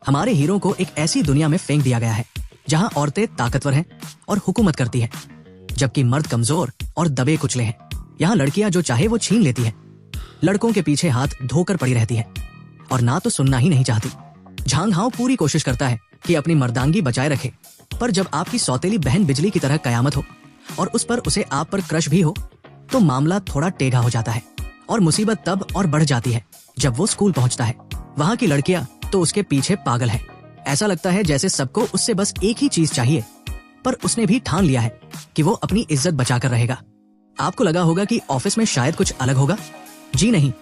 हमारे हीरो को एक ऐसी दुनिया में फेंक दिया गया है जहां औरतें ताकतवर हैं और हुकूमत करती हैं, जबकि मर्द कमजोर और दबे कुचले हैं। यहाँ लड़कियां जो चाहे वो छीन लेती हैं, लड़कों के पीछे हाथ धोकर पड़ी रहती है और ना तो सुनना ही नहीं चाहती। झांग हाओ पूरी कोशिश करता है कि अपनी मर्दांगी बचाए रखे, पर जब आपकी सौतेली बहन बिजली की तरह कयामत हो और उस पर उसे आप पर क्रश भी हो तो मामला थोड़ा टेढ़ा हो जाता है। और मुसीबत तब और बढ़ जाती है जब वो स्कूल पहुंचता है। वहां की लड़कियां तो उसके पीछे पागल है। ऐसा लगता है जैसे सबको उससे बस एक ही चीज चाहिए, पर उसने भी ठान लिया है कि वो अपनी इज्जत बचाकर रहेगा। आपको लगा होगा कि ऑफिस में शायद कुछ अलग होगा। जी नहीं,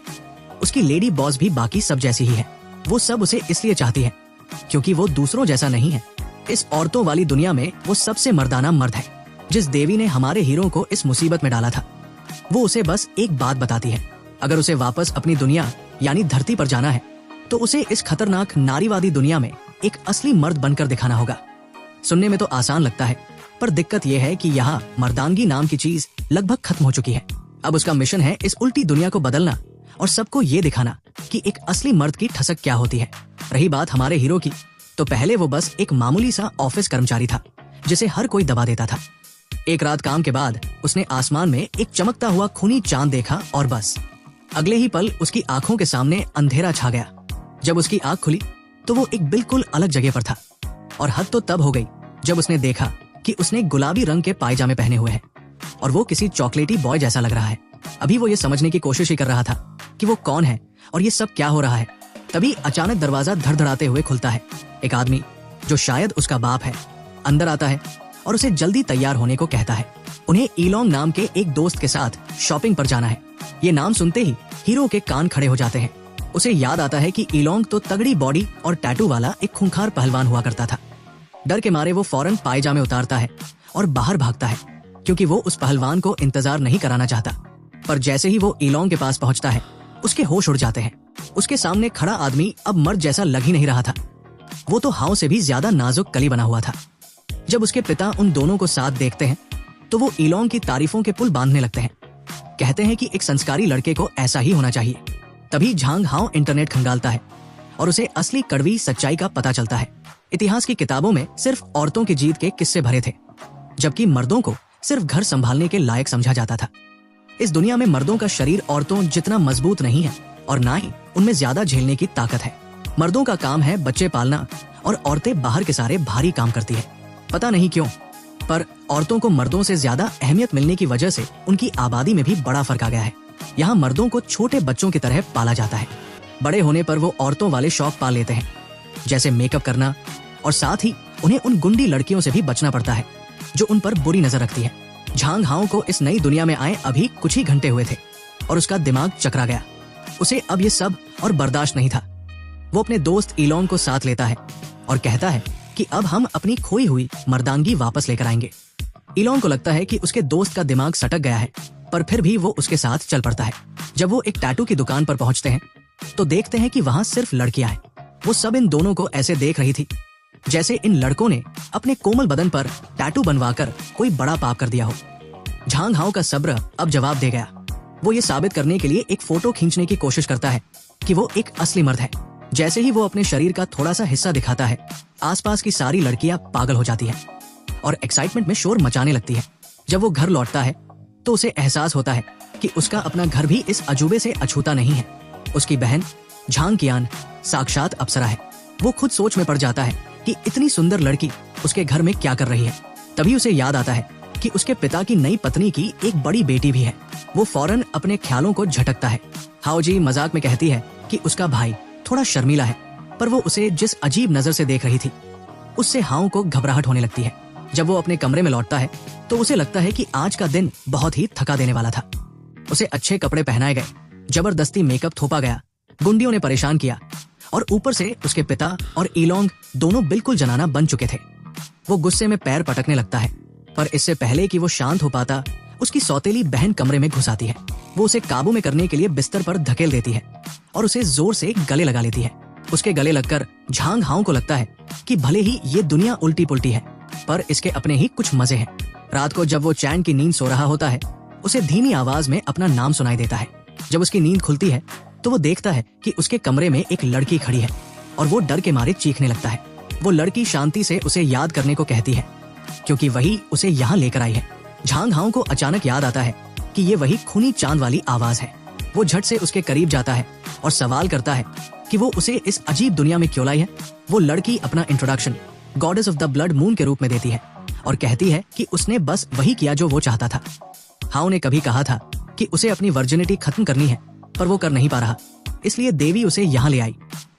उसकी लेडी बॉस भी बाकी सब जैसी ही है। वो सब उसे इसलिए चाहती है क्योंकि वो दूसरों जैसा नहीं है। इस औरतों वाली दुनिया में वो सबसे मर्दाना मर्द है। जिस देवी ने हमारे हीरो को इस मुसीबत में डाला था, वो उसे बस एक बात बताती है, अगर उसे वापस अपनी दुनिया यानी धरती पर जाना है तो उसे इस खतरनाक नारीवादी दुनिया में एक असली मर्द बनकर दिखाना होगा। सुनने में तो आसान लगता है, पर दिक्कत यह है कि यहाँ मर्दानगी नाम की चीज लगभग खत्म हो चुकी है। अब उसका मिशन है इस उल्टी दुनिया को बदलना और सबको ये दिखाना कि एक असली मर्द की ठसक क्या होती है। रही बात हमारे हीरो की, तो पहले वो बस एक मामूली सा ऑफिस कर्मचारी था जिसे हर कोई दबा देता था। एक रात काम के बाद उसने आसमान में एक चमकता हुआ खूनी चांद देखा और बस अगले ही पल उसकी आंखों के सामने अंधेरा छा गया। जब उसकी आंख खुली तो वो एक बिल्कुल अलग जगह पर था। और हद तो तब हो गई जब उसने देखा कि उसने गुलाबी रंग के पायजामे पहने हुए हैं और वो किसी चॉकलेटी बॉय जैसा लग रहा है। अभी वो ये समझने की कोशिश ही कर रहा था कि वो कौन है और ये सब क्या हो रहा है। तभी अचानक दरवाजा धड़धड़ाते हुए खुलता है। एक आदमी जो शायद उसका बाप है अंदर आता है और उसे जल्दी तैयार होने को कहता है। उन्हें ईलोंग नाम के एक दोस्त के साथ शॉपिंग पर जाना है। ये नाम सुनते ही हीरो के कान खड़े हो जाते हैं। उसे याद आता है कि ईलोंग तो तगड़ी बॉडी और टैटू वाला एक खूंखार पहलवान हुआ करता था। डर के मारे वो फौरन पायजामे उतारता है और बाहर भागता है क्योंकि वो उस पहलवान को इंतजार नहीं कराना चाहता। पर जैसे ही वो ईलोंग के पास पहुंचता है, उसके होश उड़ जाते हैं। उसके सामने खड़ा आदमी अब मर्द जैसा लग ही नहीं रहा था। वो तो हाउ से भी ज्यादा नाजुक कली बना हुआ था। जब उसके पिता उन दोनों को साथ देखते हैं तो वो ईलोंग की तारीफों के पुल बांधने लगते हैं। कहते हैं कि एक संस्कारी लड़के को ऐसा ही होना चाहिए। तभी झांग हाओ इंटरनेट खंगालता है और उसे असली कड़वी सच्चाई का पता चलता है। इतिहास की किताबों में सिर्फ औरतों की जीत के किस्से भरे थे, जबकि मर्दों को सिर्फ घर संभालने के लायक समझा जाता था। इस दुनिया में मर्दों का शरीर औरतों जितना मजबूत नहीं है और ना ही उनमें ज्यादा झेलने की ताकत है। मर्दों का काम है बच्चे पालना और औरतें बाहर के सारे भारी काम करती है। पता नहीं क्यों, पर औरतों को मर्दों से ज्यादा अहमियत मिलने की वजह से उनकी आबादी में भी बड़ा फर्क आ गया है। यहाँ मर्दों को छोटे बच्चों की तरह पाला जाता है। बड़े होने पर वो औरतों वाले शौक पाल लेते हैं, जैसे मेकअप करना, और साथ ही उन्हें उन गुंडी लड़कियों से भी बचना पड़ता है जो उन पर बुरी नजर रखती है। झांग हाओ को इस नई दुनिया में आए अभी कुछ ही घंटे हुए थे और उसका दिमाग चकरा गया। उसे अब ये सब और बर्दाश्त नहीं था। वो अपने दोस्त ईलोंग को साथ लेता है और कहता है कि अब हम अपनी खोई हुई मर्दांगी वापस लेकर आएंगे। ईलोंग को लगता है कि उसके दोस्त का दिमाग सटक गया है, पर फिर भी वो उसके साथ चल पड़ता है। जब वो एक टैटू की दुकान पर पहुंचते हैं तो देखते हैं कि वहां सिर्फ लड़कियां हैं। वो सब इन दोनों को ऐसे देख रही थी जैसे इन लड़कों ने अपने कोमल बदन पर टैटू बनवाकर कोई बड़ा पाप कर दिया हो। झांग हाओ का सब्र अब जवाब दे गया। वो ये साबित करने के लिए एक फोटो खींचने की कोशिश करता है कि वो एक असली मर्द है। जैसे ही वो अपने शरीर का थोड़ा सा हिस्सा दिखाता है, आसपास की सारी लड़कियां पागल हो जाती हैं और एक्साइटमेंट में शोर मचाने लगती है। जब वो घर लौटता है तो उसे एहसास होता है कि उसका अपना घर भी इस अजूबे से अछूता नहीं है। उसकी बहन झांग कियान साक्षात अप्सरा है। वो खुद सोच में पड़ जाता है कि इतनी सुंदर लड़की उसके घर में क्या कर रही है। तभी उसे याद आता है कि उसके पिता की नई पत्नी की एक बड़ी बेटी भी है। वो फौरन अपने ख्यालों को झटकता है। हाओ जी मजाक में कहती है कि उसका भाई थोड़ा शर्मीला है, पर वो उसे जिस अजीब नजर से देख रही थी उससे हाओ को घबराहट होने लगती है। जब वो अपने कमरे में लौटता है तो उसे लगता है कि आज का दिन बहुत ही थका देने वाला था। उसे अच्छे कपड़े पहनाए गए, जबरदस्ती मेकअप थोपा गया, गुंडियों ने परेशान किया और ऊपर से उसके पिता और ईलोंग दोनों बिल्कुल जनाना बन चुके थे। वो गुस्से में पैर पटकने लगता है, पर इससे पहले कि वो शांत हो पाता, उसकी सौतेली बहन कमरे में घुस आती है। वो उसे काबू में करने के लिए बिस्तर पर धकेल देती है और उसे जोर से गले लगा लेती है। उसके गले लगकर झांग हाओ को लगता है कि भले ही ये दुनिया उल्टी पुल्टी है, पर इसके अपने ही कुछ मजे हैं। रात को जब वो चैन की नींद सो रहा होता है, उसे धीमी आवाज में अपना नाम सुनाई देता है। जब उसकी नींद खुलती है तो वो देखता है कि उसके कमरे में एक लड़की खड़ी है। और वो डर के मारे चीखने लगता है। वो लड़की शांति से उसे याद करने को कहती है, क्योंकि वही उसे यहाँ लेकर आई है। झांग हाओ को अचानक याद आता है कि ये वही खूनी चांद वाली आवाज है। वो झट से उसके करीब जाता है और सवाल करता है कि वो उसे इस अजीब दुनिया में क्यों लाई है। वो लड़की अपना introduction goddess of the blood moon के रूप में देती है और कहती है कि उसने बस वही किया जो वो चाहता था। हाओ ने कभी कहा था कि उसे अपनी वर्जिनिटी खत्म करनी है, पर वो कर नहीं पा रहा, इसलिए देवी उसे यहाँ ले आई,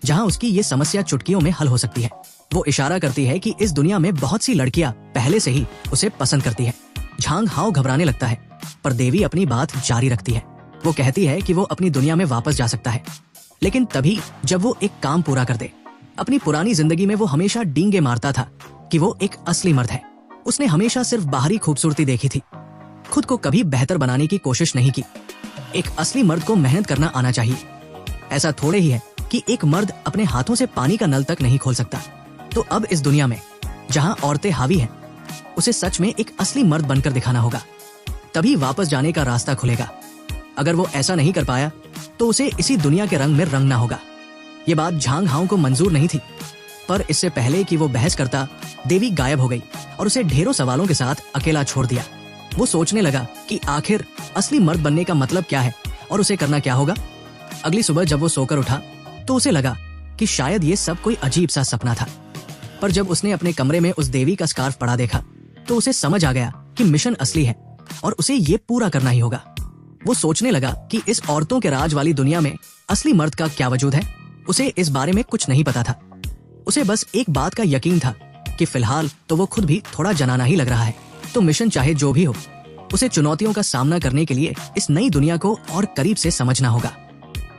जहाँ उसकी ये समस्या चुटकियों में हल हो सकती है। वो इशारा करती है कि इस दुनिया में बहुत सी लड़कियां पहले से ही उसे पसंद करती है। झांग हाओ घबराने लगता है, पर देवी अपनी बात जारी रखती है। वो कहती है कि वो अपनी दुनिया में वापस जा सकता है, लेकिन तभी जब वो एक काम पूरा कर दे। अपनी पुरानी जिंदगी में वो हमेशा डींगे मारता था कि वो एक असली मर्द है। उसने हमेशा सिर्फ बाहरी खूबसूरती देखी थी, खुद को कभी बेहतर बनाने की कोशिश नहीं की। एक असली मर्द को मेहनत करना आना चाहिए। ऐसा थोड़े ही है कि एक मर्द अपने हाथों से पानी का नल तक नहीं खोल सकता। तो अब इस दुनिया में जहां औरतें हावी हैं, उसे सच में एक असली मर्द बनकर दिखाना होगा, तभी वापस जाने का रास्ता खुलेगा। अगर वो ऐसा नहीं कर पाया तो उसे इसी दुनिया के रंग में रंगना होगा। ये बात झांग हाओ को मंजूर नहीं थी, पर इससे पहले कि वो बहस करता, देवी गायब हो गई और उसे ढेरों सवालों के साथ अकेला छोड़ दिया। वो सोचने लगा कि आखिर असली मर्द बनने का मतलब क्या है और उसे करना क्या होगा। अगली सुबह जब वो सोकर उठा तो उसे लगा कि शायद ये सब कोई अजीब सा सपना था, पर जब उसने अपने कमरे में उस देवी का स्कार्फ पड़ा देखा तो उसे समझ आ गया कि मिशन असली है और उसे ये पूरा करना ही होगा। वो सोचने लगा कि इस औरतों के राज वाली दुनिया में असली मर्द का क्या वजूद है। उसे इस बारे में कुछ नहीं पता था। उसे बस एक बात का यकीन था कि फिलहाल तो वो खुद भी थोड़ा जनाना ही लग रहा है, तो मिशन चाहे जो भी हो, उसे चुनौतियों का सामना करने के लिए इस नई दुनिया को और करीब से समझना होगा।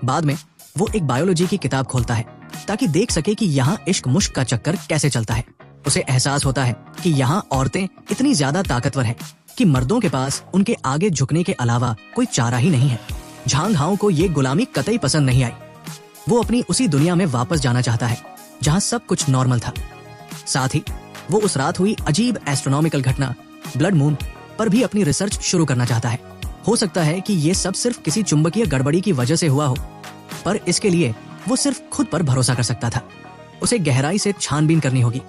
बाद में वो एक बायोलॉजी की किताब खोलता है ताकि देख सके कि यहाँ इश्क मुश्क का चक्कर कैसे चलता है। उसे एहसास होता है कि यहाँ औरतें इतनी ज्यादा ताकतवर हैं कि मर्दों के पास उनके आगे झुकने के अलावा कोई चारा ही नहीं है। झांग हाओ को ये गुलामी कतई पसंद नहीं आई। वो अपनी उसी दुनिया में वापस जाना चाहता है जहाँ सब कुछ नॉर्मल था। साथ ही वो उस रात हुई अजीब एस्ट्रोनॉमिकल घटना ब्लड मून पर भी अपनी रिसर्च शुरू करना चाहता है। हो सकता है कि ये सब सिर्फ किसी चुंबकीय गड़बड़ी की वजह से हुआ हो, पर इसके लिए वो सिर्फ खुद पर भरोसा कर सकता था। उसे गहराई से छानबीन करनी होगी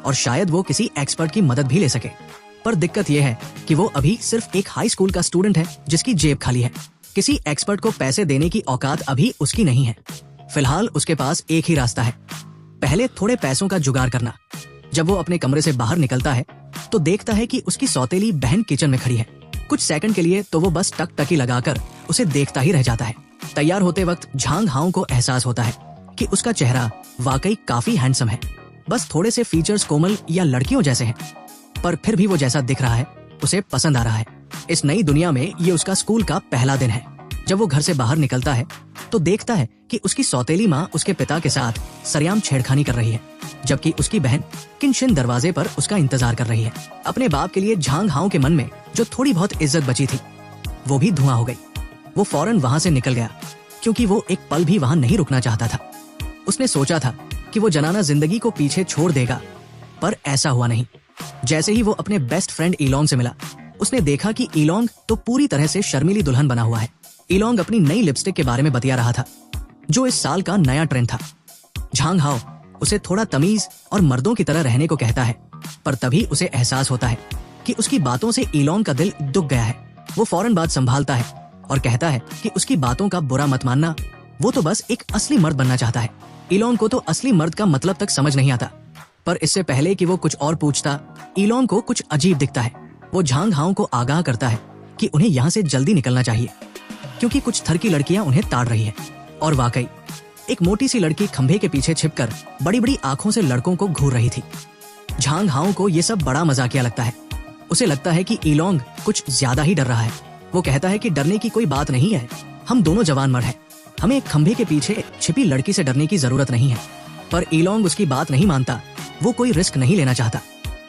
और शायद वो किसी एक्सपर्ट की मदद भी ले सके। पर दिक्कत यह है कि वो अभी सिर्फ एक हाई स्कूल का स्टूडेंट है जिसकी जेब खाली है। किसी एक्सपर्ट को पैसे देने की औकात अभी उसकी नहीं है। फिलहाल उसके पास एक ही रास्ता है, पहले थोड़े पैसों का जुगाड़ करना। जब वो अपने कमरे से बाहर निकलता है तो देखता है कि उसकी सौतेली बहन किचन में खड़ी है। कुछ सेकंड के लिए तो वो बस टकटकी लगाकर उसे देखता ही रह जाता है। तैयार होते वक्त झांग हाओ को एहसास होता है कि उसका चेहरा वाकई काफी हैंडसम है। बस थोड़े से फीचर्स कोमल या लड़कियों जैसे हैं, पर फिर भी वो जैसा दिख रहा है उसे पसंद आ रहा है। इस नई दुनिया में ये उसका स्कूल का पहला दिन है। जब वो घर से बाहर निकलता है तो देखता है कि उसकी सौतेली माँ उसके पिता के साथ सरेआम छेड़खानी कर रही है, जबकि उसकी बहन किनशिन दरवाजे पर उसका इंतजार कर रही है। अपने बाप के लिए झांग हाओ के मन में जो थोड़ी बहुत इज्जत बची थी वो भी धुआं हो गई। वो फौरन वहां से निकल गया, क्योंकि वो एक पल भी वहां नहीं रुकना चाहता था। उसने सोचा था कि वो जनाना जिंदगी को पीछे छोड़ देगा, पर ऐसा हुआ नहीं। जैसे ही वो अपने बेस्ट फ्रेंड इलोंग से मिला, उसने देखा कि इलोंग तो पूरी तरह से शर्मीली दुल्हन बना हुआ है। इलोंग अपनी नई लिपस्टिक के बारे में बतिया रहा था, जो इस साल का नया ट्रेंड था। झांग हाओ उसे थोड़ा तमीज और मर्दों की तरह रहने को कहता है, पर तभी उसे एहसास होता है कि उसकी बातों से इलोंग का दिल दुख गया है। वो फौरन बात संभालता है और कहता है कि उसकी बातों का बुरा मत मानना, वो तो बस एक असली मर्द बनना चाहता है। इलोंग को तो असली मर्द का मतलब तक समझ नहीं आता, पर इससे पहले कि वो कुछ और पूछता, इलोंग को कुछ अजीब दिखता है। वो झांग हाओ को आगाह करता है कि उन्हें यहाँ से जल्दी निकलना चाहिए, क्योंकि कुछ थरकी लड़कियां उन्हें ताड़ रही है। और वाकई एक मोटी सी लड़की खंभे के पीछे छिपकर बड़ी बड़ी आंखों से लड़कों को घूर रही थी। झांग हाओ को ये सब बड़ा मजाकिया लगता है। उसे लगता है कि इलोंग कुछ ज्यादा ही डर रहा है। वो कहता है कि डरने की कोई बात नहीं है, हम दोनों जवान मर्द हैं, हमें एक खंभे के पीछे छिपी लड़की से डरने की जरूरत नहीं है। पर इलोंग उसकी बात नहीं मानता। वो कोई रिस्क नहीं लेना चाहता।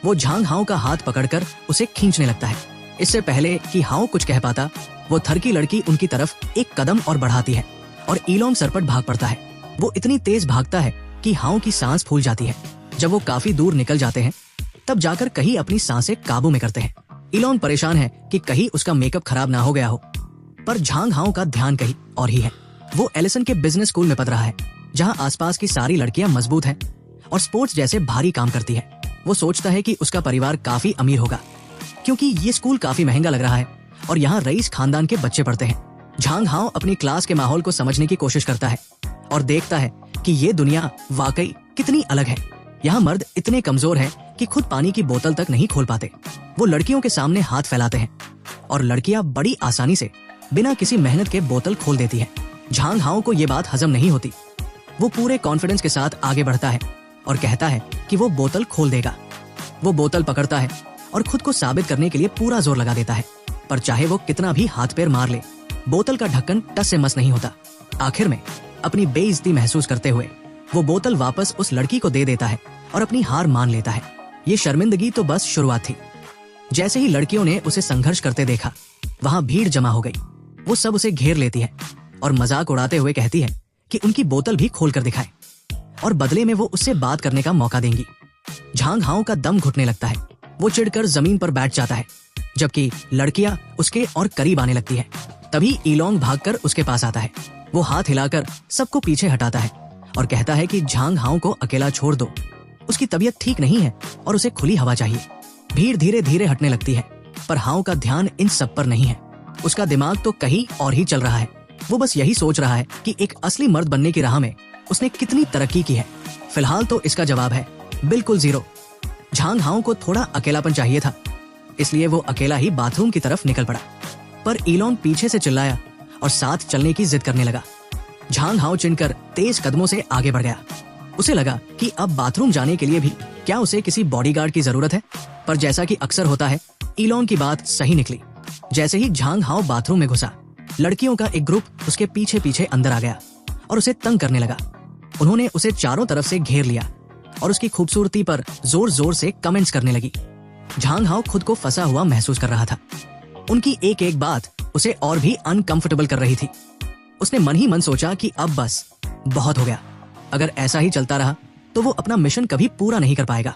वो झांग हाओ का हाथ पकड़कर उसे खींचने लगता है। इससे पहले कि हाओ कुछ कह पाता, वो थरकी लड़की उनकी तरफ एक कदम और बढ़ाती है और इलोंग सरपट भाग पड़ता है। वो इतनी तेज भागता है कि हाओ की सांस फूल जाती है। जब वो काफी दूर निकल जाते हैं, तब जाकर कहीं अपनी सांसें काबू में करते हैं। इलोंग परेशान है कि कहीं उसका मेकअप खराब ना हो गया हो, पर झांग हाओ का ध्यान कहीं और ही है। वो एलिसन के बिजनेस स्कूल में पढ़ रहा है जहाँ आसपास की सारी लड़कियां मजबूत हैं और स्पोर्ट्स जैसे भारी काम करती है। वो सोचता है कि उसका परिवार काफी अमीर होगा, क्योंकि ये स्कूल काफी महंगा लग रहा है और यहाँ रईस खानदान के बच्चे पढ़ते हैं। झांग हाओ अपनी क्लास के माहौल को समझने की कोशिश करता है और देखता है कि ये दुनिया वाकई कितनी अलग है। यहाँ मर्द इतने कमजोर हैं कि खुद पानी की बोतल तक नहीं खोल पाते। वो लड़कियों के सामने हाथ फैलाते हैं और लड़कियां बड़ी आसानी से बिना किसी मेहनत के बोतल खोल देती हैं। झांग हाओ को ये बात हजम नहीं होती। वो पूरे कॉन्फिडेंस के साथ आगे बढ़ता है और कहता है कि वो बोतल खोल देगा। वो बोतल पकड़ता है और खुद को साबित करने के लिए पूरा जोर लगा देता है, पर चाहे वो कितना भी हाथ पैर मार ले, बोतल का ढक्कन टस से मस नहीं होता। आखिर में अपनी बेइज्जती महसूस करते हुए वो बोतल वापस उस लड़की को दे देता है और अपनी हार मान लेता है। ये शर्मिंदगी तो बस शुरुआत थी। जैसे ही लड़कियों ने उसे संघर्ष करते देखा, वहां भीड़ जमा हो गई। वो सब उसे घेर लेती है और मजाक उड़ाते हुए कहती है कि उनकी बोतल भी खोल कर दिखाए और बदले में वो उससे बात करने का मौका देंगी। झांग हाओ का दम घुटने लगता है। वो चिढ़कर जमीन पर बैठ जाता है, जबकि लड़कियां उसके और करीब आने लगती है। तभी ईलोंग भागकर उसके पास आता है। वो हाथ हिलाकर सबको पीछे हटाता है और कहता है कि झांग हाओ को अकेला छोड़ दो, उसकी तबीयत ठीक नहीं है और उसे खुली हवा चाहिए। भीड़ धीरे धीरे हटने लगती है, पर हाओ का ध्यान इन सब पर नहीं है। उसका दिमाग तो कहीं और ही चल रहा है। वो बस यही सोच रहा है कि एक असली मर्द बनने की राह में उसने कितनी तरक्की की है। फिलहाल तो इसका जवाब है बिल्कुल 0। झांग हाओ को थोड़ा अकेलापन चाहिए था, इसलिए वो अकेला ही बाथरूम की तरफ निकल पड़ा। पर ईलोंग पीछे से चिल्लाया और साथ चलने की जिद करने लगा। झांग हाओ चिढ़कर तेज कदमों से आगे बढ़ गया। उसे लगा कि अब बाथरूम जाने के लिए भी क्या उसे किसी बॉडीगार्ड की जरूरत है, पर जैसा कि अक्सर होता है, ईलोंग की बात सही निकली। जैसे ही झांग हाओ बाथरूम में घुसा, लड़कियों का एक ग्रुप उसके पीछे पीछे अंदर आ गया और उसे तंग करने लगा। उन्होंने उसे चारों तरफ से घेर लिया और उसकी खूबसूरती पर जोर जोर से कमेंट्स करने लगी। झांग हाओ खुद को फंसा हुआ महसूस कर रहा था। उनकी एक एक बात उसे और भी अनकंफर्टेबल कर रही थी। उसने मन ही मन सोचा कि अब बस बहुत हो गया। अगर ऐसा ही चलता रहा तो वो अपना मिशन कभी पूरा नहीं कर पाएगा।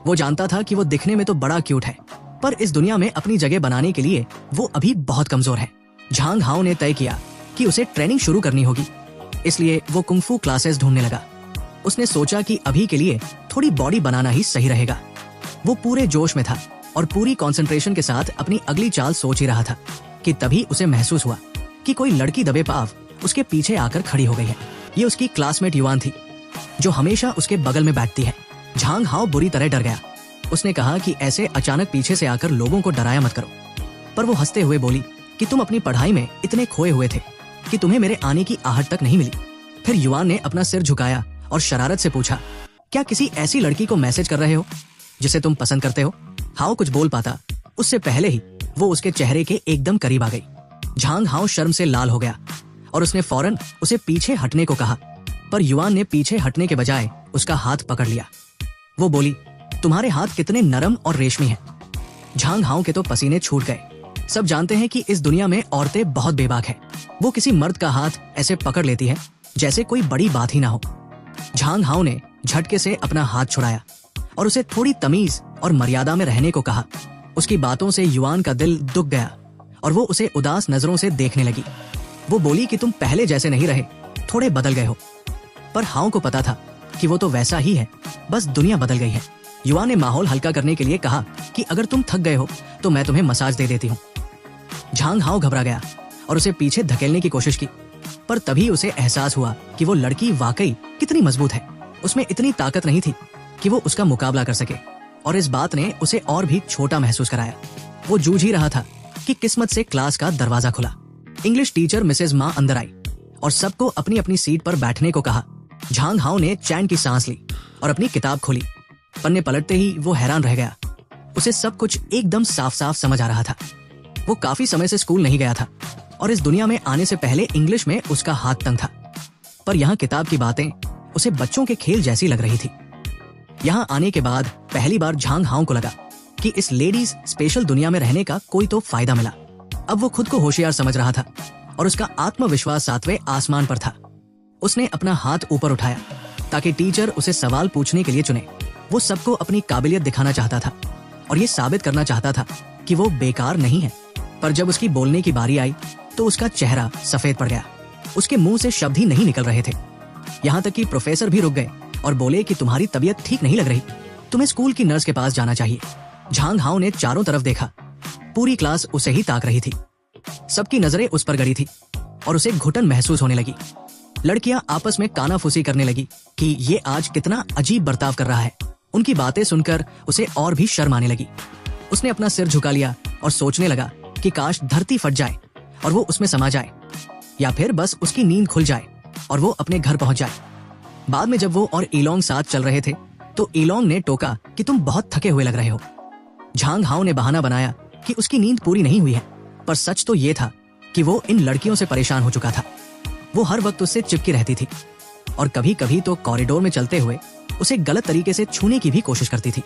वो जानता था कि वो दिखने में तो बड़ा क्यूट है, पर इस दुनिया में अपनी जगह बनाने के लिए वो अभी बहुत कमजोर है। झांग हाओ ने तय किया कि उसे ट्रेनिंग शुरू करनी होगी, इसलिए वो कुंफू क्लासेस ढूंढने लगा। उसने सोचा कि अभी के लिए थोड़ी बॉडी बनाना ही सही रहेगा। वो पूरे जोश में था और पूरी कंसंट्रेशन के साथ अपनी अगली चाल सोच ही रहा था कि तभी उसे महसूस हुआ कि कोई लड़की दबे पाव उसके पीछे आकर खड़ी हो गई है। ये उसकी क्लासमेट युवान थी, जो हमेशा उसके बगल में बैठती है। झांग हाओ बुरी तरह डर गया। उसने कहा कि ऐसे अचानक पीछे से आकर लोगों को डराया मत करो, पर वो हंसते हुए बोली कि तुम अपनी पढ़ाई में इतने खोए हुए थे कि तुम्हें मेरे आने की आहट तक नहीं मिली। फिर युवान ने अपना सिर झुकाया और शरारत से पूछा, क्या किसी ऐसी लड़की को मैसेज कर रहे हो जिसे तुम पसंद करते हो? हाओ कुछ बोल पाता, उससे पहले ही वो उसके चेहरे के एकदम करीब आ गई। झांग हाओ शर्म से लाल हो गया और उसने फौरन उसे पीछे हटने को कहा, पर युवान ने पीछे हटने के बजाय उसका हाथ पकड़ लिया। वो बोली, तुम्हारे हाथ कितने नरम और रेशमी हैं। झांग हाओ के तो पसीने छूट गए। सब जानते हैं कि इस दुनिया में औरतें बहुत बेबाक हैं। वो किसी मर्द का हाथ ऐसे पकड़ लेती है जैसे कोई बड़ी बात ही ना हो। झांग हाओ ने झटके से अपना हाथ छुड़ाया और उसे थोड़ी तमीज और मर्यादा में रहने को कहा। उसकी बातों से युवान का दिल दुख गया और वो उसे उदास नजरों से देखने लगी। वो बोली कि तुम पहले जैसे नहीं रहे, थोड़े बदल गए हो। पर हाओ को पता था कि वो तो वैसा ही है, बस दुनिया बदल गई है। युवान ने माहौल हल्का करने के लिए कहा कि अगर तुम थक गए हो तो मैं तुम्हें मसाज दे देती हूँ। झांग हाओ घबरा गया और उसे पीछे धकेलने की कोशिश की, पर तभी उसे एहसास हुआ कि वो लड़की वाकई कितनी मजबूत है। उसमें इतनी ताकत नहीं थी कि वो उसका मुकाबला कर सके, और इस बात ने उसे और भी छोटा महसूस कराया। वो जूझ ही रहा था कि किस्मत से क्लास का दरवाजा खुला। इंग्लिश टीचर मिसेज मा अंदर आई और सबको अपनी अपनी सीट पर बैठने को कहा। झांग हाओ ने चैन की सांस ली और अपनी किताब खोली। पन्ने पलटते ही वो हैरान रह गया। उसे सब कुछ एकदम साफ साफ समझ आ रहा था। वो काफी समय से स्कूल नहीं गया था और इस दुनिया में आने से पहले इंग्लिश में उसका हाथ तंग था, पर यहाँ किताब की बातें उसे बच्चों के खेल जैसी लग रही थी। यहाँ आने के बाद पहली बार झांग हाओ को लगा कि इस लेडीज स्पेशल दुनिया में रहने का कोई तो फायदा मिला। अब वो खुद को होशियार समझ रहा था और उसका आत्मविश्वास 7वें आसमान पर था। उसने अपना हाथ ऊपर उठाया ताकि टीचर उसे सवाल पूछने के लिए चुने। वो सबको अपनी काबिलियत दिखाना चाहता था और ये साबित करना चाहता था कि वो बेकार नहीं है। पर जब उसकी बोलने की बारी आई तो उसका चेहरा सफेद पड़ गया। उसके मुंह से शब्द ही नहीं निकल रहे थे। यहाँ तक कि प्रोफेसर भी रुक गए और बोले कि तुम्हारी तबीयत ठीक नहीं लग रही, तुम्हें स्कूल की नर्स के पास जाना चाहिए। झांग हाओ ने चारों तरफ देखा, पूरी क्लास उसे ही ताक रही थी। सबकी नजरें उस पर गड़ी थी और उसे घुटन महसूस होने लगी। लड़कियां आपस में कानाफूसी करने लगी कि ये आज कितना अजीब बर्ताव कर रहा है। उनकी बातें सुनकर उसे और भी शर्म आने लगी। उसने अपना सिर झुका लिया और सोचने लगा कि काश धरती फट जाए और वो उसमें समा जाए, या फिर बस उसकी नींद खुल जाए और वो अपने घर पहुंच जाए। बाद में जब वो और ईलोंग साथ चल रहे थे तो ईलोंग ने टोका कि तुम बहुत थके हुए लग रहे हो। झांग हाओ ने बहाना बनाया कि उसकी नींद पूरी नहीं हुई है, पर सच तो ये था कि वो इन लड़कियों से परेशान हो चुका था। वो हर वक्त उससे चिपकी रहती थी और कभी कभी तो कॉरिडोर में चलते हुए उसे गलत तरीके से छूने की भी कोशिश करती थी।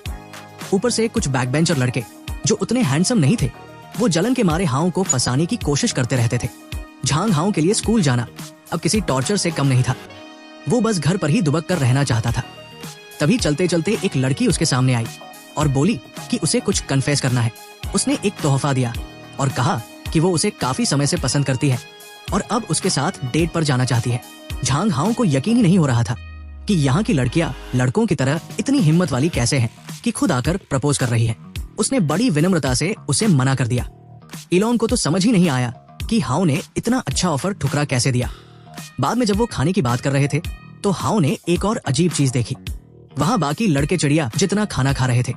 ऊपर से कुछ बैकबेंचर लड़के जो उतने हैंडसम नहीं थे, वो जलन के मारे हाओ को फंसाने की कोशिश करते रहते थे। झांग हाओ के लिए स्कूल जाना अब किसी टॉर्चर से कम नहीं था। वो बस घर पर ही दुबक कर रहना चाहता था। तभी चलते चलते एक लड़की उसके सामने आई और बोली कि उसे कुछ कन्फेस करना है। उसने एक तोहफा दिया और कहा कि वो उसे काफी समय से पसंद करती है और अब उसके साथ डेट पर जाना चाहती है। झांग हाओ को यकीन ही नहीं हो रहा था कि यहाँ की लड़कियां लड़कों की तरह इतनी हिम्मत वाली कैसे हैं कि खुद आकर प्रपोज कर रही है। उसने बड़ी विनम्रता से उसे मना कर दिया। ईलोंग को तो समझ ही नहीं आया कि हाओ ने इतना अच्छा ऑफर ठुकरा कैसे दिया। बाद में जब वो खाने की बात कर रहे थे तो हाओ ने एक और अजीब चीज देखी। वहाँ बाकी लड़के चिड़िया जितना खाना खा रहे थे।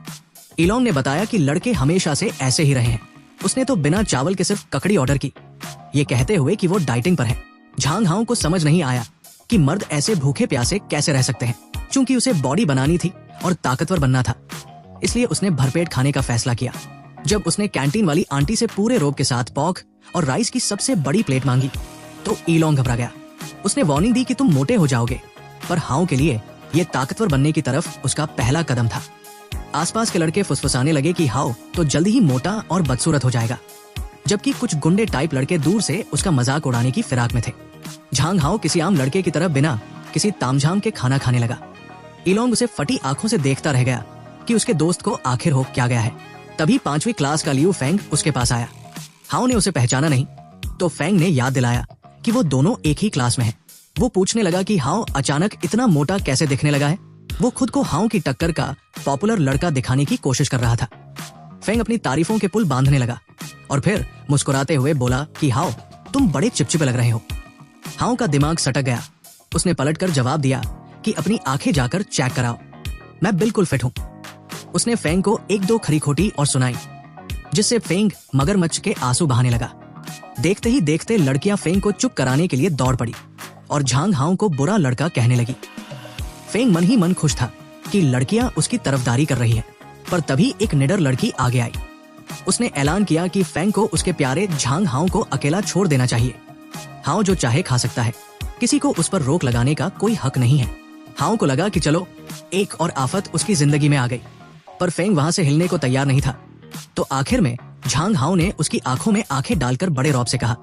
ईलोंग ने बताया कि लड़के हमेशा से ऐसे ही रहे हैं। उसने तो बिना चावल के सिर्फ ककड़ी ऑर्डर की, ये कहते हुए कि वो डाइटिंग पर है। झांग हाओ को समझ नहीं आया कि मर्द ऐसे भूखे प्यासे कैसे रह सकते हैं। चूंकि उसे बॉडी बनानी थी और ताकतवर बनना था, इसलिए उसने भरपेट खाने का फैसला किया। जब उसने कैंटीन वाली आंटी से पूरे रोब के साथ पॉक और राइस की सबसे बड़ी प्लेट मांगी तो ईलोंग घबरा गया। उसने वार्निंग दी कि तुम मोटे हो जाओगे, पर हाओ के लिए ये ताकतवर बनने की तरफ उसका पहला कदम था। आसपास के लड़के फुसफुसाने लगे कि हाओ तो जल्दी ही मोटा और बदसूरत हो जाएगा, जबकि कुछ गुंडे टाइप लड़के दूर से उसका मजाक उड़ाने की फिराक में थे। झांग हाओ किसी आम लड़के की तरह बिना किसी तामझाम के खाना खाने लगा। ईलोंग उसे फटी आंखों से देखता रह गया कि उसके दोस्त को आखिर हो क्या गया है। तभी 5वीं क्लास का लियू फेंग उसके पास आया। हाओ ने उसे पहचाना नहीं तो फेंग ने याद दिलाया कि वो दोनों एक ही क्लास में हैं। वो पूछने लगा कि हाओ अचानक इतना मोटा कैसे दिखने लगा है। वो खुद को हाओ की टक्कर का पॉपुलर लड़का दिखाने की कोशिश कर रहा था। फेंग अपनी तारीफों के पुल बांधने लगा और फिर मुस्कुराते हुए बोला कि हाओ तुम बड़े चिपचिपे लग रहे हो। हाओ का दिमाग सटक गया। उसने पलटकर जवाब दिया कि अपनी आंखें जाकर चेक कराओ, मैं बिल्कुल फिट हूँ। उसने फेंग को एक दो खरी खोटी और सुनाई, जिससे फेंग मगरमच्छ के आंसू बहाने लगा। देखते ही देखते लड़कियां फेंग को चुप कराने के लिए दौड़ पड़ी और झांग हाओ को बुरा लड़का कहने लगी। फेंग मन ही मन खुश था कि लड़कियां उसकी तरफदारी कर रही हैं, पर तभी एक निडर लड़की आगे आई। उसने ऐलान किया कि फेंग को उसके प्यारे झांग हाओ को अकेला छोड़ देना चाहिए। हाओ जो चाहे खा सकता है, किसी को उस पर रोक लगाने का कोई हक नहीं है। हाओ को लगा कि चलो एक और आफत उसकी जिंदगी में आ गई, पर फेंग वहां से हिलने को तैयार नहीं था। तो आखिर में झांग हाओ ने उसकी आंखों में आंखें डालकर बड़े रौब से कहा,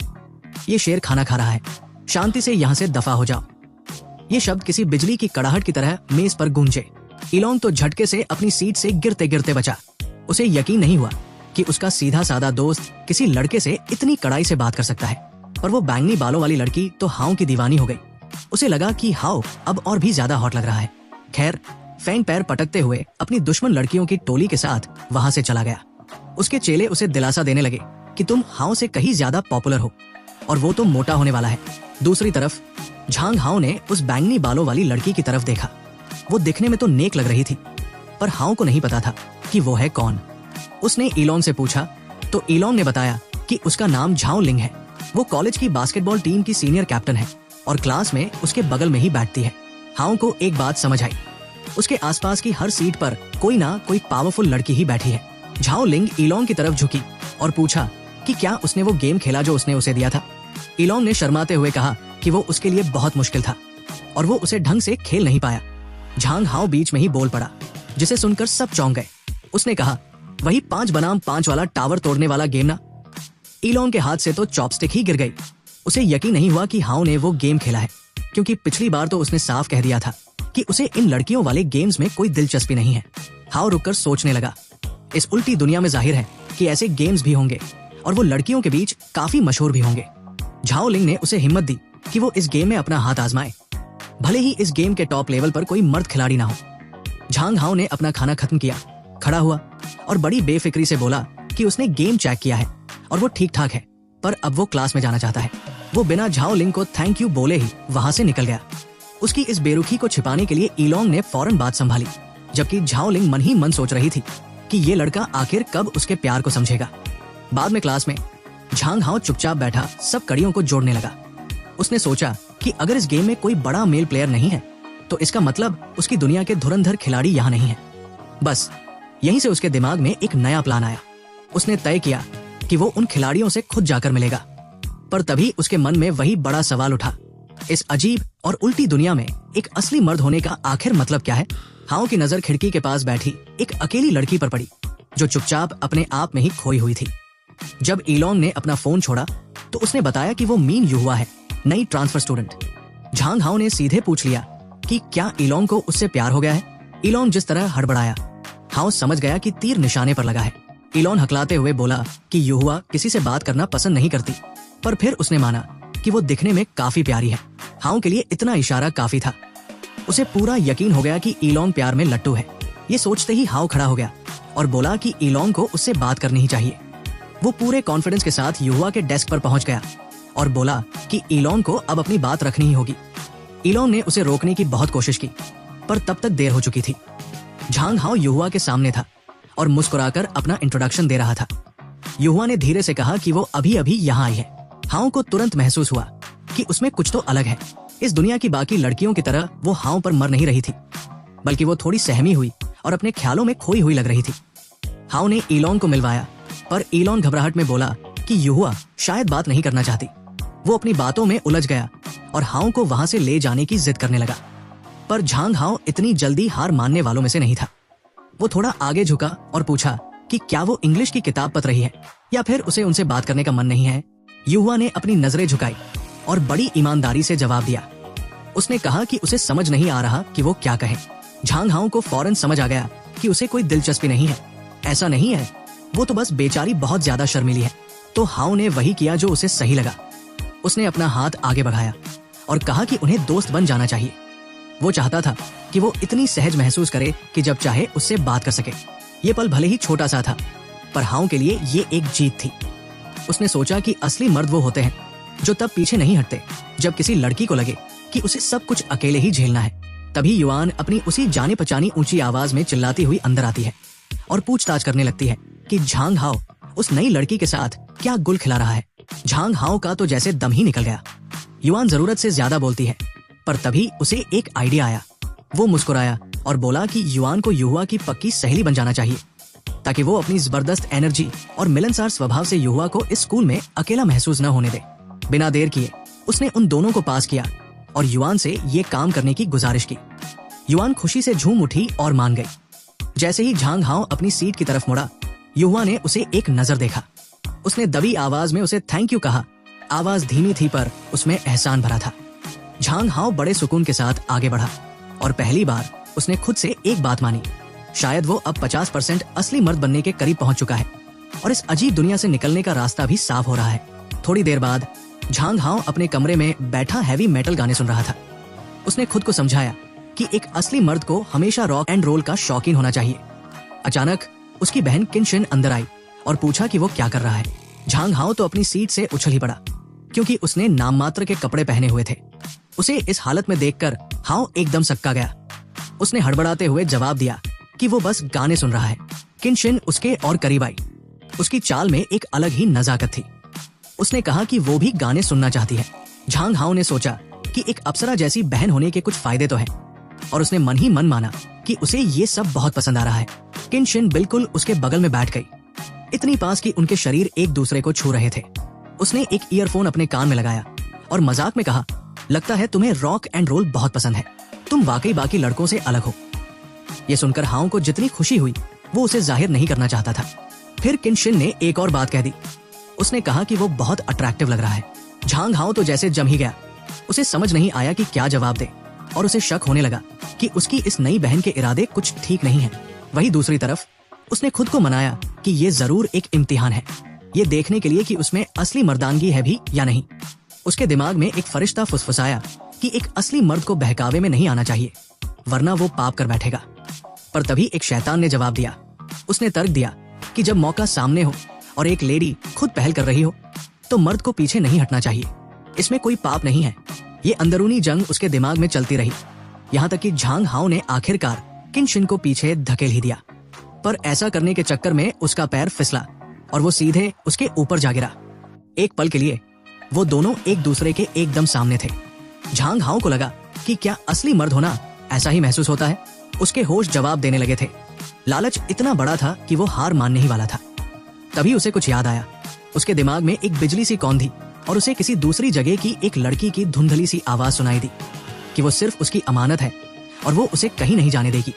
ये शेर खाना खा रहा है, शांति से यहाँ से दफा हो जाओ। ये शब्द किसी बिजली की कड़ाहट की तरह मेज पर गूंजे। ईलोंग तो झटके से अपनी सीट से गिरते गिरते बचा। उसे यकीन नहीं हुआ कि उसका सीधा साधा दोस्त किसी लड़के से इतनी कड़ाई से बात कर सकता है, पर वो बैंगनी बालों वाली लड़की तो हाओ की दीवानी हो गई। उसे लगा कि हाओ अब और भी ज्यादा हॉट लग रहा है। खैर, फेंग पैर पटकते हुए अपनी दुश्मन लड़कियों की टोली के साथ वहां से चला गया। उसके चेले उसे दिलासा देने लगे कि तुम हाओ से कहीं ज्यादा पॉपुलर हो और वो तो मोटा होने वाला है। दूसरी तरफ झांग हाओ ने उस बैंगनी बालों वाली लड़की की तरफ देखा। वो दिखने में तो नेक लग रही थी, पर हाओ को नहीं पता था कि वो है कौन। उसने ईलोंग से पूछा तो ईलोंग ने बताया कि उसका नाम झाओ लिंग है। वो कॉलेज की बास्केटबॉल टीम की सीनियर कैप्टन है और क्लास में उसके बगल में ही बैठती है। हाओ को एक बात समझ आई, उसके आसपास की हर सीट पर कोई ना कोई पावरफुल लड़की ही बैठी है। झाओ लिंग ईलोंग की तरफ झुकी और पूछा कि क्या उसने वो गेम खेला जो उसने उसे दिया था। ईलोंग ने शर्माते हुए कहा कि वो उसके लिए बहुत मुश्किल था और वो उसे ढंग से खेल नहीं पाया। झांग हाओ बीच में ही बोल पड़ा, जिसे सुनकर सब चौंक गए। उसने कहा, वही 5 बनाम 5 वाला टावर तोड़ने वाला गेम ना। ईलोंग के हाथ से तो चॉपस्टिक ही गिर गई। उसे यकीन नहीं हुआ कि हाओ ने वो गेम खेला है, क्योंकि पिछली बार तो उसने साफ कह दिया था कि उसे इन लड़कियों वाले गेम्स में कोई दिलचस्पी नहीं है। हाओ रुककर सोचने लगा, इस उल्टी दुनिया में जाहिर है कि ऐसे गेम्स भी होंगे और वो लड़कियों के बीच काफी मशहूर भी होंगे। झाओ लिंग ने उसे हिम्मत दी कि वो इस गेम में अपना हाथ आजमाए। भले ही इस गेम के टॉप लेवल पर कोई मर्द खिलाड़ी ना हो। झांग हाओ ने अपना खाना खत्म किया, खड़ा हुआ और बड़ी बेफिक्री से बोला कि उसने गेम चेक किया है और वो ठीक ठाक है, पर अब वो क्लास में जाना चाहता है। वो बिना झाओ लिंग को थैंक यू बोले ही वहां से निकल गया। उसकी इस बेरुखी को छिपाने के लिए ईलोंग ने फौरन बात संभाली, जबकि झाओ लिंग मन ही मन सोच रही थी कि ये लड़का आखिर कब उसके प्यार को समझेगा। बाद में क्लास में झांग हाओ चुपचाप बैठा सब कड़ियों को जोड़ने लगा। उसने सोचा कि अगर इस गेम में कोई बड़ा मेल प्लेयर नहीं है तो इसका मतलब उसकी दुनिया के धुरंधर खिलाड़ी यहाँ नहीं है। बस यहीं से उसके दिमाग में एक नया प्लान आया। उसने तय किया कि वो उन खिलाड़ियों से खुद जाकर मिलेगा। पर तभी उसके मन में वही बड़ा सवाल उठा, इस अजीब और उल्टी दुनिया में एक असली मर्द होने का आखिर मतलब क्या है। हाओ की नजर खिड़की के पास बैठी एक अकेली लड़की पर पड़ी जो चुपचाप अपने आप में ही खोई हुई थी। जब ईलोंग ने अपना फोन छोड़ा तो उसने बताया कि वो मीन युहुआ है, नई ट्रांसफर स्टूडेंट। झांग हाओ ने सीधे पूछ लिया कि क्या ईलोंग को उससे प्यार हो गया है। ईलोंग जिस तरह हड़बड़ाया, हाओ समझ गया कि तीर निशाने पर लगा है। ईलोंग हकलाते हुए बोला कि युहुआ किसी से बात करना पसंद नहीं करती, पर फिर उसने माना कि वो दिखने में काफी प्यारी है। हाओ के लिए इतना इशारा काफी था। उसे पूरा यकीन हो गया कि ईलोंग प्यार में लट्टू है। ये सोचते ही हाओ खड़ा हो गया और बोला कि ईलोंग को उससे बात करनी ही चाहिए। वो पूरे कॉन्फिडेंस के साथ युहुआ के डेस्क पर पहुंच गया और बोला कि ईलोंग को अब अपनी बात रखनी ही होगी। ईलोंग ने उसे रोकने की बहुत कोशिश की, पर तब तक देर हो चुकी थी। झांग हाओ युहुआ के सामने था और मुस्कुराकर अपना इंट्रोडक्शन दे रहा था। युहुआ ने धीरे से कहा कि वो अभी अभी यहाँ आई है। हाओ को तुरंत महसूस हुआ कि उसमें कुछ तो अलग है। इस दुनिया की बाकी लड़कियों की तरह वो हाओ पर मर नहीं रही थी, बल्कि वो थोड़ी सहमी हुई और अपने ख्यालों में खोई हुई लग रही थी। हाओ ने ईलोंग को मिलवाया, पर ईलोंग घबराहट में बोला कि युहुआ शायद बात नहीं करना चाहती। वो अपनी बातों में उलझ गया और हाओ को वहां से ले जाने की जिद करने लगा। पर झांग हाओ इतनी जल्दी हार मानने वालों में से नहीं था। वो थोड़ा आगे झुका और पूछा कि क्या वो इंग्लिश की किताब पढ़ रही है या फिर उसे उनसे बात करने का मन नहीं है। युहुआ ने अपनी नजरें झुकाई और बड़ी ईमानदारी से जवाब दिया। उसने कहा कि उसे समझ नहीं आ रहा कि वो क्या कहे। झांग हाओ को फौरन समझ आ गया कि उसे कोई दिलचस्पी नहीं है। ऐसा नहीं है, वो तो बस बेचारी बहुत ज्यादा शर्मीली है। तो हाओ ने वही किया जो उसे सही लगा। उसने अपना हाथ आगे बढ़ाया और कहा कि उन्हें दोस्त बन जाना चाहिए। वो चाहता था कि वो इतनी सहज महसूस करे कि जब चाहे उससे बात कर सके। ये पल भले ही छोटा सा था, पर हाओ के लिए ये एक जीत थी। उसने सोचा कि असली मर्द वो होते हैं जो तब पीछे नहीं हटते जब किसी लड़की को लगे कि उसे सब कुछ अकेले ही झेलना है। तभी युआन अपनी उसी जाने पहचानी ऊंची आवाज में चिल्लाती हुई अंदर आती है और पूछताछ करने लगती है कि झांग हाओ उस नई लड़की के साथ क्या गुल खिला रहा है। झांग हाओ का तो जैसे दम ही निकल गया। युआन जरूरत से ज्यादा बोलती है, पर तभी उसे एक आइडिया आया। वो मुस्कुराया और बोला कि युआन को युहुआ की पक्की सहेली बन जाना चाहिए, ताकि वो अपनी जबरदस्त एनर्जी और मिलनसार स्वभाव से युहुआ को इस स्कूल में अकेला महसूस न होने दे। बिना देर किए उसने उन दोनों को पास किया और युआन से ये काम करने की गुजारिश की। युआन खुशी से झूम उठी और मान गई। जैसे ही झांग हाओ अपनी सीट की तरफ मुड़ा, युहुआ ने उसे एक नजर देखा। उसने दबी आवाज में उसे थैंक यू कहा। आवाज धीमी थी, पर उसमें एहसान भरा था। झांग हाओ बड़े सुकून के साथ आगे बढ़ा और पहली बार उसने खुद से एक बात मानी। शायद वो अब 50% असली मर्द बनने के करीब पहुंच चुका है और इस अजीब दुनिया से निकलने का रास्ता भी साफ हो रहा है। थोड़ी देर बाद झांग हाओ अपने कमरे में बैठा हैवी मेटल गाने सुन रहा था। उसने खुद को समझाया कि एक असली मर्द को हमेशा रॉक एंड रोल का शौकीन होना चाहिए। अचानक उसकी बहन किनशिन अंदर आई और पूछा कि वो क्या कर रहा है। झांग हाओ तो अपनी सीट से उछल ही पड़ा, क्योंकि उसने नाम मात्र के कपड़े पहने हुए थे। उसे इस हालत में देखकर हाओ एकदम सक्का गया। उसने हड़बड़ाते हुए जवाब दिया कि वो बस गाने सुन रहा है। किनशिन उसके और करीब आई। उसकी चाल में एक अलग ही नजाकत थी। उसने कहा कि वो भी गाने सुनना चाहती है। झांग हाओ ने सोचा कि एक अप्सरा जैसी बहन होने के कुछ फायदे तो हैं, और उसने मन ही मन माना कि उसे ये सब बहुत पसंद आ रहा है। किनशिन बिल्कुल उसके बगल में बैठ गई, इतनी पास कि उनके शरीर एक दूसरे को छू रहे थे। उसने एक ईयरफोन अपने कान में लगाया और मजाक में कहा, लगता है तुम्हें रॉक एंड रोल बहुत पसंद है, तुम वाकई बाकी लड़कों से अलग हो। ये सुनकर हाओ को जितनी खुशी हुई वो उसे जाहिर नहीं करना चाहता था। फिर किनशिन ने एक और बात कह दी। उसने कहा कि वो बहुत अट्रैक्टिव लग रहा है। झांग हाओ तो जैसे जम ही गया। उसे समझ नहीं आया कि क्या जवाब दे और उसे शक होने लगा कि उसकी इस नई बहन के इरादे कुछ ठीक नहीं है। वहीं दूसरी तरफ उसने खुद को मनाया कि ये जरूर एक इम्तिहान है, ये देखने के लिए कि उसमें असली मर्दानगी है भी या नहीं। उसके दिमाग में एक फरिश्ता फुसफुसाया कि एक असली मर्द को बहकावे में नहीं आना चाहिए, वरना वो पाप कर बैठेगा। पर तभी एक शैतान ने जवाब दिया। उसने तर्क दिया कि जब मौका सामने हो और एक लेडी खुद पहल कर रही हो तो मर्द को पीछे नहीं हटना चाहिए। इसमें कोई पाप नहीं है। ये अंदरूनी जंग उसके दिमाग में चलती रही, यहाँ तक कि झांग हाओ ने आखिरकार किन शिन को पीछे धकेल ही दिया। पर ऐसा करने के चक्कर में उसका पैर फिसला और वो सीधे उसके ऊपर जा गिरा। एक पल के लिए वो दोनों एक दूसरे के एकदम सामने थे। झांग हाओ को लगा कि क्या असली मर्द होना ऐसा ही महसूस होता है। उसके होश जवाब देने लगे थे। लालच इतना बड़ा था कि वो हार मानने ही वाला था। तभी उसे कुछ याद आया। उसके दिमाग में एक बिजली सी कौंधी और उसे किसी दूसरी जगह की एक लड़की की धुंधली सी आवाज सुनाई दी कि वो सिर्फ उसकी अमानत है और वो उसे कहीं नहीं जाने देगी।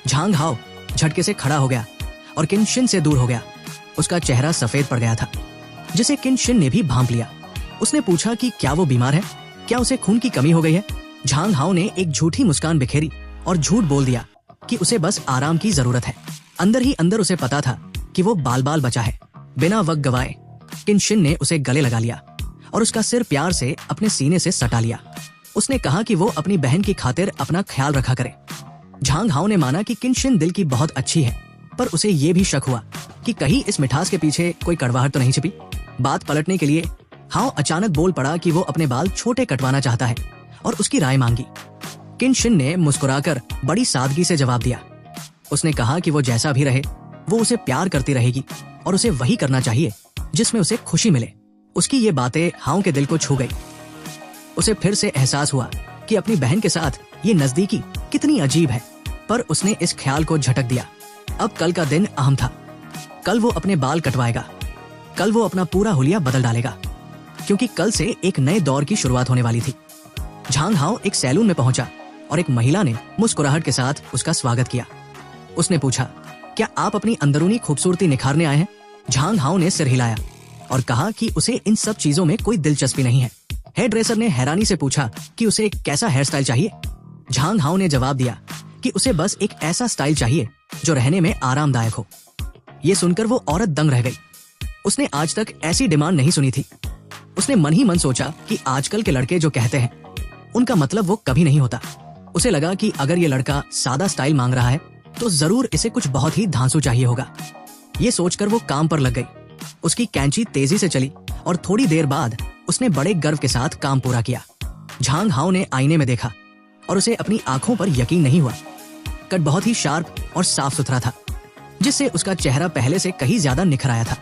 झांग हाओ झटके से खड़ा हो गया और किन शिन से दूर हो गया। उसका चेहरा सफेद पड़ गया था, जिसे किन शिन ने भी भांप लिया। उसने पूछा कि क्या वो बीमार है, क्या उसे खून की कमी हो गई है। झांग हाओ ने एक झूठी मुस्कान बिखेरी और झूठ बोल दिया कि उसे बस आराम की जरूरत है। अंदर ही अंदर उसे पता था कि वो बाल बाल बचा है। बिना वक्त गवाए किन शिन ने उसे गले लगा लिया और उसका सिर प्यार से अपने सीने से सटा लिया। उसने कहा कि वो अपनी बहन की खातिर अपना ख्याल रखा करे। झांग हाओ ने माना कि किन शिन दिल की बहुत अच्छी है, पर उसे ये भी शक हुआ कि कहीं इस मिठास के पीछे कोई कड़वाहट तो नहीं छिपी। बात पलटने के लिए हाओ अचानक बोल पड़ा कि वो अपने बाल छोटे कटवाना चाहता है और उसकी राय मांगी। किन शिन ने मुस्कुराकर बड़ी सादगी से जवाब दिया। उसने कहा कि वो जैसा भी रहे वो उसे प्यार करती रहेगी और उसे वही करना चाहिए जिसमें उसे खुशी मिले। उसकी ये बातें हाओ के दिल को छू गई। उसे फिर से एहसास हुआ कि अपनी बहन के साथ ये नजदीकी कितनी अजीब है, पर उसने इस ख्याल को झटक दिया। अब कल का दिन अहम था। कल वो अपने बाल कटवाएगा। कल वो अपना पूरा हुलिया बदल डालेगा, क्योंकि कल से एक नए दौर की शुरुआत होने वाली थी। झांग हाओ एक सैलून में पहुंचा और एक महिला ने मुस्कुराहट के साथ उसका स्वागत किया। उसने पूछा, क्या आप अपनी अंदरूनी खूबसूरती निखारने आए हैं? झांग हाओ ने सिर हिलाया और कहा कि उसे इन सब चीजों में कोई दिलचस्पी नहीं है। हेयर ड्रेसर ने हैरानी से पूछा कि उसे कैसा हेयर स्टाइल चाहिए। झांग हाओ ने जवाब दिया कि उसे बस एक ऐसा स्टाइल चाहिए जो रहने में आरामदायक हो। ये सुनकर वो औरत दंग रह गई। उसने आज तक ऐसी डिमांड नहीं सुनी थी। उसने मन ही मन सोचा कि आजकल के लड़के जो कहते हैं उनका मतलब वो कभी नहीं होता। उसे लगा कि अगर ये लड़का सादा स्टाइल मांग रहा है तो जरूर इसे कुछ बहुत ही धांसू चाहिए होगा। ये सोचकर वो काम पर लग गई। उसकी कैंची तेजी से चली और थोड़ी देर बाद उसने बड़े गर्व के साथ काम पूरा किया। झांग हाओ ने आईने में देखा और उसे अपनी आंखों पर यकीन नहीं हुआ। कट बहुत ही शार्प और साफ सुथरा था, जिससे उसका चेहरा पहले से कहीं ज्यादा निखर आया था।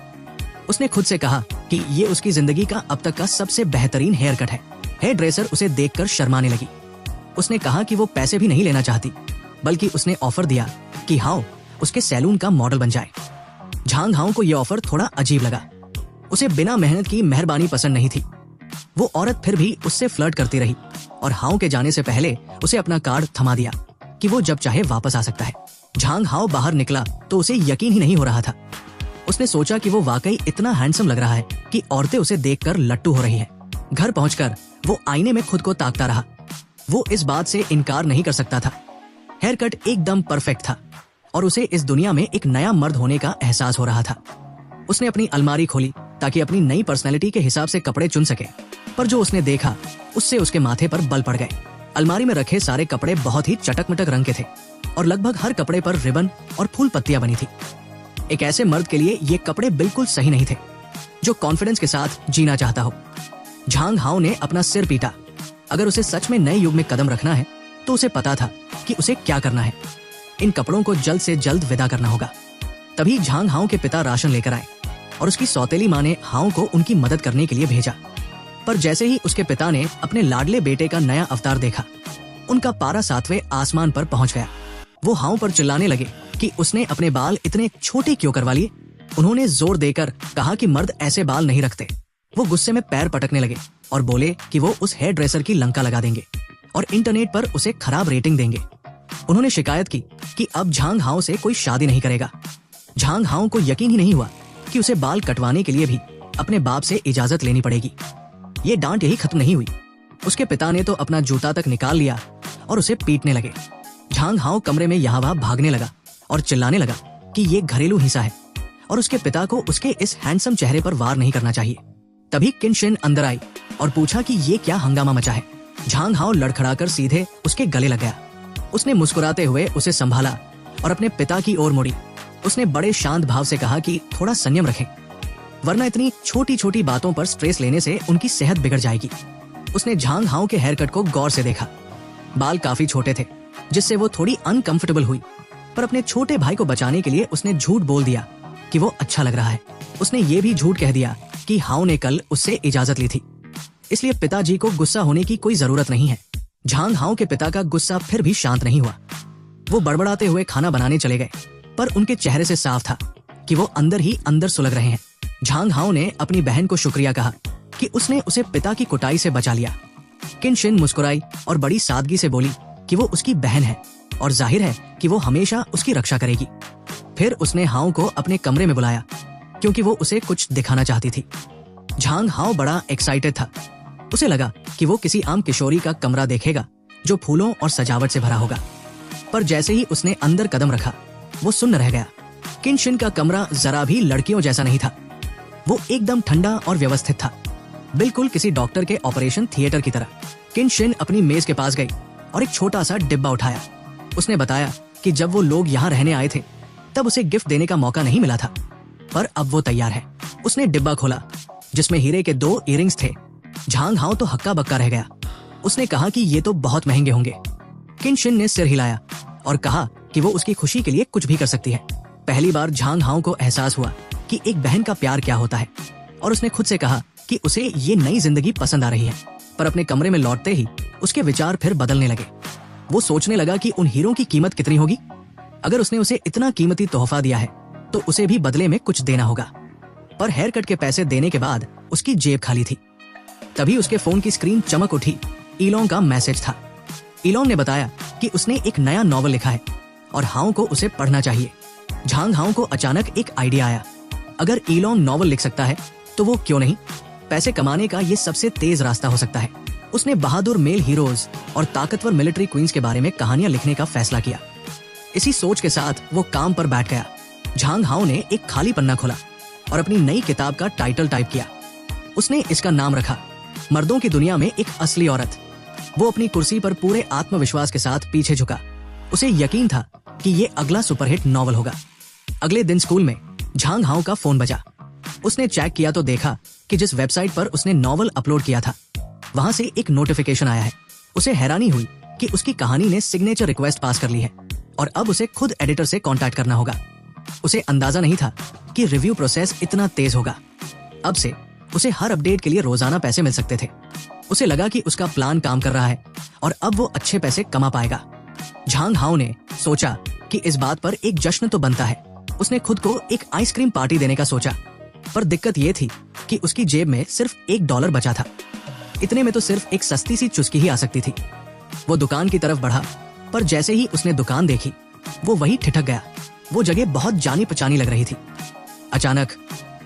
उसने खुद से कहा कि ये उसकी जिंदगी का अब तक का सबसे बेहतरीन हेयर कट है। हेयर ड्रेसर उसे देखकर शर्माने लगी। उसने कहा कि वो पैसे भी नहीं लेना चाहती, बल्कि उसने ऑफर दिया कि हाओ उसके सैलून का मॉडल बन जाए। झांग हाओ को यह ऑफर थोड़ा अजीब लगा। उसे बिना मेहनत की मेहरबानी पसंद नहीं थी। वो औरत फिर भी उससे फ्लर्ट करती रही और हाओ के जाने से पहले उसे अपना कार्ड थमा दिया कि वो जब चाहे वापस आ सकता है। झांग हाओ बाहर निकला तो उसे यकीन ही नहीं हो रहा था। उसने सोचा कि वो वाकई इतना हैंडसम लग रहा है कि औरतें उसे देखकर लट्टू हो रही है। घर पहुंचकर वो आईने में खुद को ताकता रहा। वो इस बात से इनकार नहीं कर सकता था। हेयर कट एकदम परफेक्ट था और उसे इस दुनिया में एक नया मर्द होने का एहसास हो रहा था। उसने अपनी अलमारी खोली ताकि अपनी नई पर्सनैलिटी के हिसाब से कपड़े चुन सके, पर जो उसने देखा उससे उसके माथे पर बल पड़ गए। अलमारी में रखे सारे कपड़े बहुत ही चटक मटक रंग के थे और लगभग हर कपड़े पर रिबन और फूल पत्तियां बनी थी। एक ऐसे मर्द के लिए ये कपड़े बिल्कुल सही नहीं थे जो कॉन्फिडेंस के साथ जीना चाहता हो। झांग हाओ ने अपना सिर पीटा। अगर उसे सच में नए युग में कदम रखना है तो उसे पता था कि उसे क्या करना है। इन कपड़ों को जल्द से जल्द विदा करना होगा। तभी झांग हाओ के पिता राशन लेकर आए और उसकी सौतेली माँ ने हाओ को उनकी मदद करने के लिए भेजा। पर जैसे ही उसके पिता ने अपने लाडले बेटे का नया अवतार देखा, उनका पारा 7वें आसमान पर पहुंच गया। वो हाओ पर चिल्लाने लगे कि उसने अपने बाल इतने छोटे क्यों करवा लिए। उन्होंने जोर देकर कहा कि मर्द ऐसे बाल नहीं रखते। वो गुस्से में पैर पटकने लगे और बोले कि वो उस हेयर ड्रेसर की लंका लगा देंगे और इंटरनेट पर उसे खराब रेटिंग देंगे। उन्होंने शिकायत की कि अब झांग हाओ से कोई शादी नहीं करेगा। झांग हाओ को यकीन ही नहीं हुआ कि उसे बाल कटवाने के लिए भी अपने बाप से इजाजत लेनी पड़ेगी। ये डांट यही खत्म नहीं हुई। उसके पिता ने तो अपना जूता तक निकाल लिया और उसे पीटने लगे। झांग हाओ कमरे में यहाँ वहां भागने लगा और चिल्लाने लगा कि ये घरेलू हिंसा है और उसके पिता को उसके इस हैंडसम चेहरे पर वार नहीं करना चाहिए। तभी किन शिन अंदर आई और पूछा कि ये क्या हंगामा मचा है। झांग हाओ लड़खड़ाकर सीधे उसके गले लग गया। उसने मुस्कुराते हुए उसे संभाला और अपने पिता की ओर मुड़ी। उसने बड़े शांत भाव से कहा कि थोड़ा संयम रखें, वरना इतनी छोटी छोटी बातों पर स्ट्रेस लेने से उनकी सेहत बिगड़ जाएगी। उसने झांग हाओ के हेयर कट को गौर से देखा। बाल काफी छोटे थे, जिससे वो थोड़ी अनकंफर्टेबल हुई, पर अपने छोटे भाई को बचाने के लिए उसने झूठ बोल दिया कि वो अच्छा लग रहा है। उसने ये भी झूठ कह दिया कि हाओ ने कल उससे इजाजत ली थी, इसलिए पिताजी को गुस्सा होने की कोई जरूरत नहीं है। झांग हाओ के पिता का गुस्सा फिर भी शांत नहीं हुआ। वो बड़बड़ाते हुए खाना बनाने चले गए, पर उनके चेहरे से साफ था कि वो अंदर ही अंदर सुलग रहे हैं। झांग हाओ ने अपनी बहन को शुक्रिया कहा कि उसने उसे पिता की कुटाई से बचा लिया। किन शिन मुस्कुराई और बड़ी सादगी से बोली कि वो उसकी बहन है और जाहिर है कि वो हमेशा उसकी रक्षा करेगी। फिर उसने हाओ को अपने कमरे में बुलाया क्योंकि वो उसे कुछ दिखाना चाहती थी। झांग हाओ बड़ा एक्साइटेड था। उसे लगा कि वो किसी आम किशोरी का कमरा देखेगा जो फूलों और सजावट से भरा होगा, पर जैसे ही उसने अंदर कदम रखा वो सुन्न रह गया। किन शिन का कमरा जरा भी लड़कियों जैसा नहीं था। वो एकदम ठंडा और व्यवस्थित था, बिल्कुल किसी डॉक्टर के ऑपरेशन थिएटर की तरह। किन शिन अपनी मेज के पास गई और एक छोटा सा डिब्बा उठाया। उसने बताया कि जब वो लोग यहाँ रहने आए थे तब उसे गिफ्ट देने का मौका नहीं मिला था, पर अब वो तैयार है। उसने डिब्बा खोला जिसमें हीरे के 2 इयररिंग्स थे। झांग हाओ तो हक्का बक्का रह गया। उसने कहा कि ये तो बहुत महंगे होंगे। किन शिन ने सिर हिलाया और कहा कि वो उसकी खुशी के लिए कुछ भी कर सकती है। पहली बार झांग हाओ को एहसास हुआ कि एक बहन का प्यार क्या होता है, और उसने खुद से कहा कि उसे ये नई जिंदगी पसंद आ रही है। पर अपने कमरे में लौटते ही उसके विचार फिर बदलने लगे। वो सोचने लगा कि उन हीरों की कीमत कितनी होगी। अगर उसने उसे इतना कीमती तोहफा दिया है तो उसे भी बदले में कुछ देना होगा। पर हेयर कट के पैसे देने के बाद उसकी जेब खाली थी। तभी उसके फोन की स्क्रीन चमक उठी। इलोंग का मैसेज था। इलोंग ने बताया कि उसने एक नया नॉवल लिखा है और हाओ को उसे पढ़ना चाहिए। झांग हाओ को अचानक एक आइडिया आया, अगर इलोंग नॉवल लिख सकता है तो वो क्यों नहीं। पैसे कमाने का ये सबसे तेज रास्ता हो सकता है। उसने बहादुर मेल हीरोज और ताकतवर मिलिट्री क्वींस के बारे में कहानियां लिखने का फैसला किया। इसी सोच के साथ वो काम पर बैठ गया। झांग हाओ ने एक खाली पन्ना खोला और अपनी नई किताब का टाइटल टाइप किया। उसने इसका नाम रखा, मर्दों की दुनिया में एक असली औरत। वो अपनी कुर्सी पर पूरे आत्मविश्वास के साथ पीछे झुका। उसे यकीन था कि ये अगला सुपरहिट नॉवल होगा। अगले दिन स्कूल में झांग हाओ का फोन बजा। उसने चेक किया तो देखा कि जिस वेबसाइट पर उसने नॉवल अपलोड किया था वहां से एक नोटिफिकेशन आया है। उसे हैरानी हुई कि उसकी कहानी ने सिग्नेचर रिक्वेस्ट पास कर ली है और अब उसे खुद एडिटर से कांटेक्ट करना होगा। उसे अंदाजा नहीं था कि रिव्यू प्रोसेस इतना तेज होगा। अब से उसे हर अपडेट के लिए रोजाना पैसे मिल सकते थे। उसे लगा कि उसका प्लान काम कर रहा है और अब वो अच्छे पैसे कमा पाएगा। झांग हाओ ने सोचा कि इस बात पर एक जश्न तो बनता है। उसने खुद को एक आइसक्रीम पार्टी देने का सोचा, पर दिक्कत ये थी कि उसकी जेब में सिर्फ $1 बचा था। इतने में तो सिर्फ एक सस्ती सी चुस्की ही आ सकती थी। वो दुकान की तरफ बढ़ा, पर जैसे ही उसने दुकान देखी वो वहीं ठिठक गया। वो जगह बहुत जानी पहचानी लग रही थी। अचानक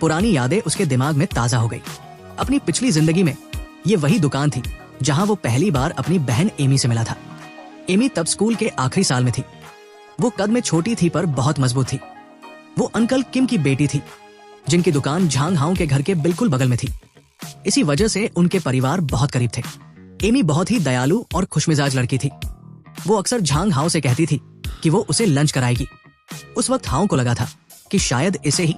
पुरानी यादें उसके दिमाग में ताजा हो गई। अपनी पिछली जिंदगी में ये वही दुकान थी जहां वो पहली बार अपनी बहन एमी से मिला था। एमी तब स्कूल के आखिरी साल में थी। वो कद में छोटी थी पर बहुत मजबूत थी। वो अंकल किम की बेटी थी जिनकी दुकान झांग हाओ के घर के बिल्कुल बगल में थी। इसी वजह से उनके परिवार बहुत करीब थे। एमी बहुत ही दयालु और खुशमिजाज लड़की थी। वो अक्सर झांग हाओ से कहती थी कि वो उसे लंच कराएगी। उस वक्त हाओ को लगा था कि शायद इसे ही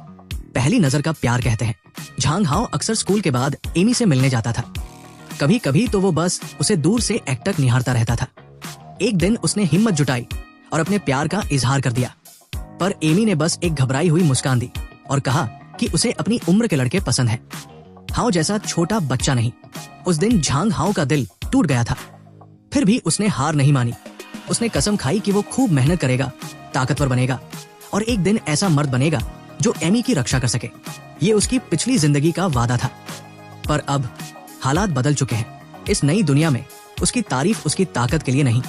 पहली नजर का प्यार कहते हैं। झांग हाओ अक्सर स्कूल के बाद एमी से मिलने जाता था। कभी कभी तो वो बस उसे दूर से एकटक निहारता रहता था। एक दिन उसने हिम्मत जुटाई और अपने प्यार का इजहार कर दिया, पर एमी ने बस एक घबराई हुई मुस्कान दी और कहा कि उसे अपनी उम्र के लड़के पसंद हैं। हाओ जैसा छोटा बच्चा नहीं। उस दिन झांग हाओ का दिल टूट गया था। फिर भी उसने हार नहीं मानी। उसने कसम खाई कि वो खूब मेहनत करेगा, ताकतवर बनेगा और एक दिन ऐसा मर्द बनेगा जो एमी की रक्षा कर सके। ये उसकी पिछली जिंदगी का वादा था। पर अब हालात बदल चुके हैं। इस नई दुनिया में उसकी तारीफ उसकी ताकत के लिए नहीं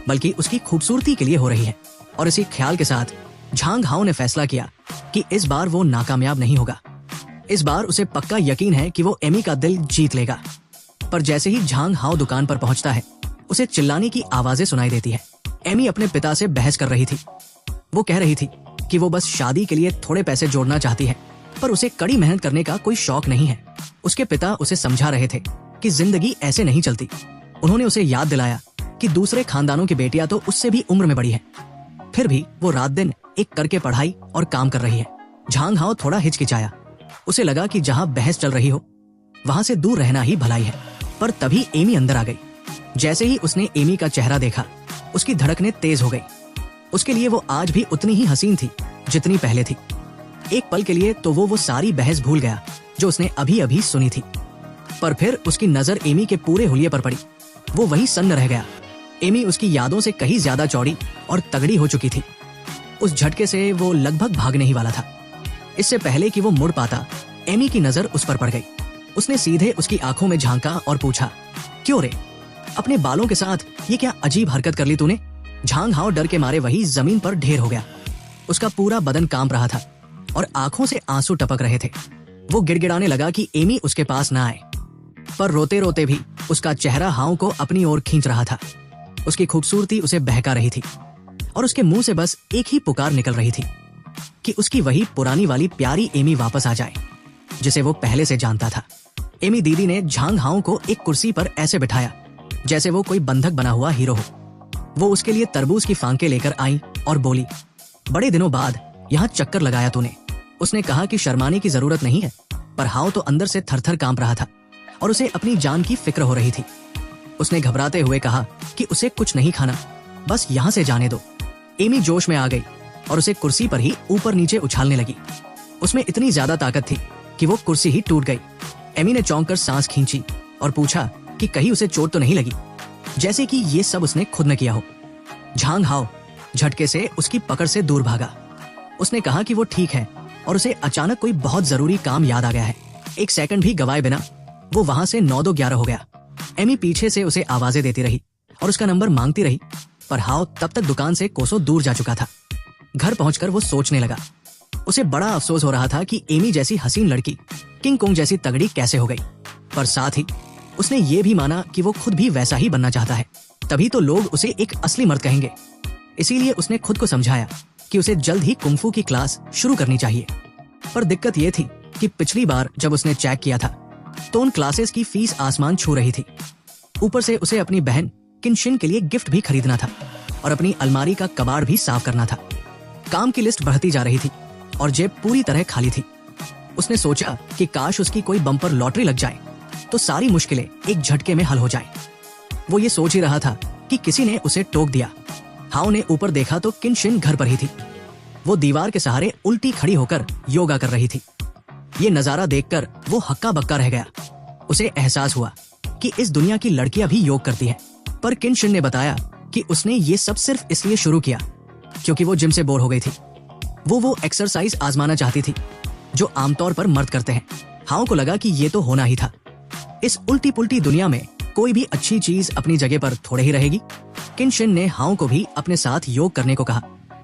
बल्कि उसकी खूबसूरती के लिए हो रही है। और इसी ख्याल के साथ झांग हाओ ने फैसला किया कि इस बार वो नाकामयाब नहीं होगा। इस बार उसे पक्का यकीन है कि वो एमी का दिल जीत लेगा। पर जैसे ही झांग हाओ दुकान पर पहुंचता है उसे चिल्लाने की आवाजें सुनाई देती है। एमी अपने पिता से बहस कर रही थी। वो कह रही थी कि वो बस शादी के लिए थोड़े पैसे जोड़ना चाहती है, पर उसे कड़ी मेहनत करने का कोई शौक नहीं है। उसके पिता उसे समझा रहे थे कि जिंदगी ऐसे नहीं चलती। उन्होंने उसे याद दिलाया कि दूसरे खानदानों की बेटियां तो उससे भी उम्र में बड़ी हैं। फिर भी वो रात दिन एक करके पढ़ाई और काम कर रही है। झांग हाओ थोड़ा हिचकिचाया। उसे लगा कि जहां बहस चल रही हो वहां से दूर रहना ही भलाई है। पर तभी एमी अंदर आ गई। जैसे ही उसने एमी का चेहरा देखा, उसकी धड़कनें तेज हो गई। उसके लिए वो आज भी उतनी ही हसीन थी जितनी पहले थी। एक पल के लिए तो वो सारी बहस भूल गया जो उसने अभी अभी सुनी थी। पर फिर उसकी नजर एमी के पूरे हुलिये पर पड़ी। वो वही सन्न रह गया। एमी उसकी यादों से कहीं ज्यादा चौड़ी और तगड़ी हो चुकी थी। उस झटके से वो लगभग भागने ही वाला था। इससे पहले कि वो मुड़ पाता, एमी की नजर उस पर पड़ गई। उसने सीधे उसकी आंखों में झांका और पूछा, क्यों रे, अपने बालों के साथ ये क्या अजीब हरकत कर ली तूने? झांग हाओ डर के मारे वही जमीन पर ढेर हो गया। उसका पूरा बदन कांप रहा था और आंखों से आंसू टपक रहे थे। वो गिड़गिड़ाने लगा कि एमी उसके पास ना आए, पर रोते रोते भी उसका चेहरा हाओ को अपनी ओर खींच रहा था। उसकी खूबसूरती उसे बहका रही थी और उसके मुंह से बस एक ही पुकार निकल रही थी कि उसकी वही पुरानी वाली प्यारी एमी वापस आ जाए जिसे वो पहले से जानता था। एमी दीदी ने झांग हाओ को एक कुर्सी पर ऐसे बिठाया जैसे वो कोई बंधक बना हुआ हीरो हो। वो उसके लिए तरबूज की फांके लेकर आई और बोली, बड़े दिनों बाद यहाँ चक्कर लगाया तूने। उसने कहा कि शर्माने की जरूरत नहीं है, पर हाओ तो अंदर से थरथर कांप रहा था और उसे अपनी जान की फिक्र हो रही थी। उसने घबराते हुए कहा कि उसे कुछ नहीं खाना, बस यहाँ से जाने दो। एमी जोश में आ गई और उसे कुर्सी पर ही ऊपर नीचे उछालने लगी। उसमें इतनी ज्यादा ताकत थी कि वो कुर्सी ही टूट गई। एमी ने चौंक कर सांस खींची और पूछा कि कहीं उसे चोट तो नहीं लगी, जैसे कि ये सब उसने खुद न किया हो। झांग हाओ झटके से उसकी पकड़ से दूर भागा। उसने कहा कि वो ठीक है और उसे अचानक कोई बहुत जरूरी काम याद आ गया है। एक सेकंड भी गवाए बिना वो वहां से 9-2-11 हो गया। एमी पीछे से उसे आवाजें देती रही और उसका नंबर मांगती रही, पर हाओ तब तक दुकान से कोसों दूर जा चुका था। घर पहुंचकर वो सोचने लगा। उसे बड़ा अफसोस हो रहा था कि एमी जैसी हसीन लड़की किंग कोंग जैसी तगड़ी कैसे हो गई, पर साथ ही उसने ये भी माना कि वो खुद भी वैसा ही बनना चाहता है, तभी तो लोग उसे एक असली मर्द कहेंगे। इसीलिए उसने खुद को समझाया कि उसे जल्द ही कुंफू की क्लास शुरू करनी चाहिए। पर दिक्कत ये थी कि पिछली बार जब उसने चेक किया था तो उन क्लासेस की फीस आसमान छू रही थी। ऊपर से उसे अपनी बहन किनशिन के लिए गिफ्ट भी खरीदना था और अपनी अलमारी का कबाड़ भी साफ करना था। काम की लिस्ट बढ़ती जा रही थी और जेब पूरी तरह खाली थी। उसने सोचा कि काश उसकी कोई बम्पर लॉटरी लग जाए तो सारी मुश्किलें एक झटके में हल हो जाए। वो ये सोच ही रहा था कि किसी ने उसे टोक दिया। हाओ ने ऊपर देखा तो किनशिन घर पर ही थी। वो दीवार के सहारे उल्टी खड़ी होकर योगा कर रही थी। ये नजारा देखकर वो हक्का बक्का रह गया। उसे एहसास हुआ कि इस दुनिया की लड़कियां भी योग करती हैं। पर किनशिन ने बताया कि उसने ये सब सिर्फ इसलिए शुरू किया क्योंकि वो जिम से बोर हो गई थी। वो एक्सरसाइज आजमाना चाहती थी जो आमतौर पर मर्द करते हैं। हाओ को लगा कि ये तो होना ही था। इस उल्टी पुल्टी दुनिया में कोई भी अच्छी चीज अपनी जगह पर थोड़े ही रहेगी। किनशिन ने हाओ को भी अपने साथ योग करने को कहा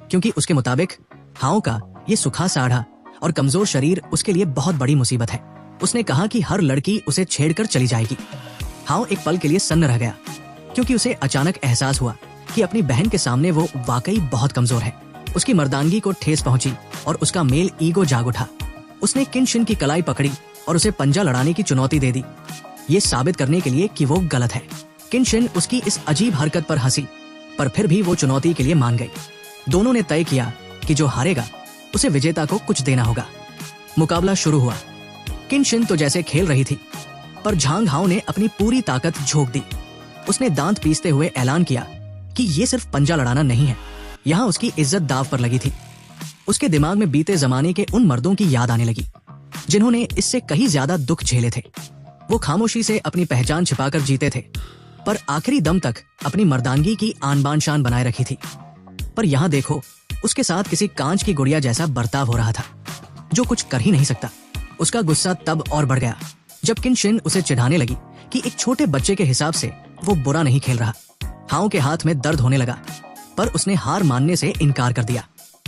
क्योंकि उसके मुताबिक हाओ का ये सुखा साढ़ा और कमजोर शरीर उसके लिए बहुत बड़ी मुसीबत है। उसने कहा कि हर लड़की उसे छेड़कर चली जाएगी। हाओ एक पल के लिए सन्न रह गया क्योंकि उसे अचानक एहसास हुआ कि अपनी बहन के सामने वो वाकई बहुत कमजोर है। उसकी मर्दानगी को ठेस पहुंची और उसका मेल ईगो जाग उठा। उसने किनशिन की कलाई पकड़ी और उसे पंजा लड़ाने की चुनौती दे दी, ये साबित करने के लिए कि वो गलत है। किनशिन उसकी इस अजीब हरकत पर हंसी, पर फिर भी वो चुनौती के लिए मान गई। दोनों ने तय किया कि जो हारेगा उसे विजेता को कुछ देना होगा। मुकाबला शुरू हुआ। किनशिन तो जैसे खेल रही थी, पर झांग हाओ ने अपनी पूरी ताकत झोंक दी। उसने दांत पीसते हुए ऐलान किया कि ये सिर्फ पंजा लड़ाना नहीं है, यहाँ उसकी इज्जत दाव पर लगी थी। उसके दिमाग में बीते जमाने के उन मर्दों की याद आने लगी जिन्होंने इससे कहीं ज्यादा दुख झेले थे। वो खामोशी से अपनी पहचान छिपाकर जीते थे, पर आखिरी दम तक अपनी मर्दानगी की आन बान शान बनाए रखी थी। पर यहाँ देखो, उसके साथ किसी कांच की गुड़िया जैसा बर्ताव हो रहा था जो कुछ कर ही नहीं सकता। उसका गुस्सा तब और बढ़ गया जब किनशिन उसे चिढ़ाने लगी कि एक छोटे बच्चे के हिसाब से वो बुरा नहीं खेल रहा। हाओ के हाथ में दर्द होने लगा, पर उसने हार मानने से इनकार कर दिया।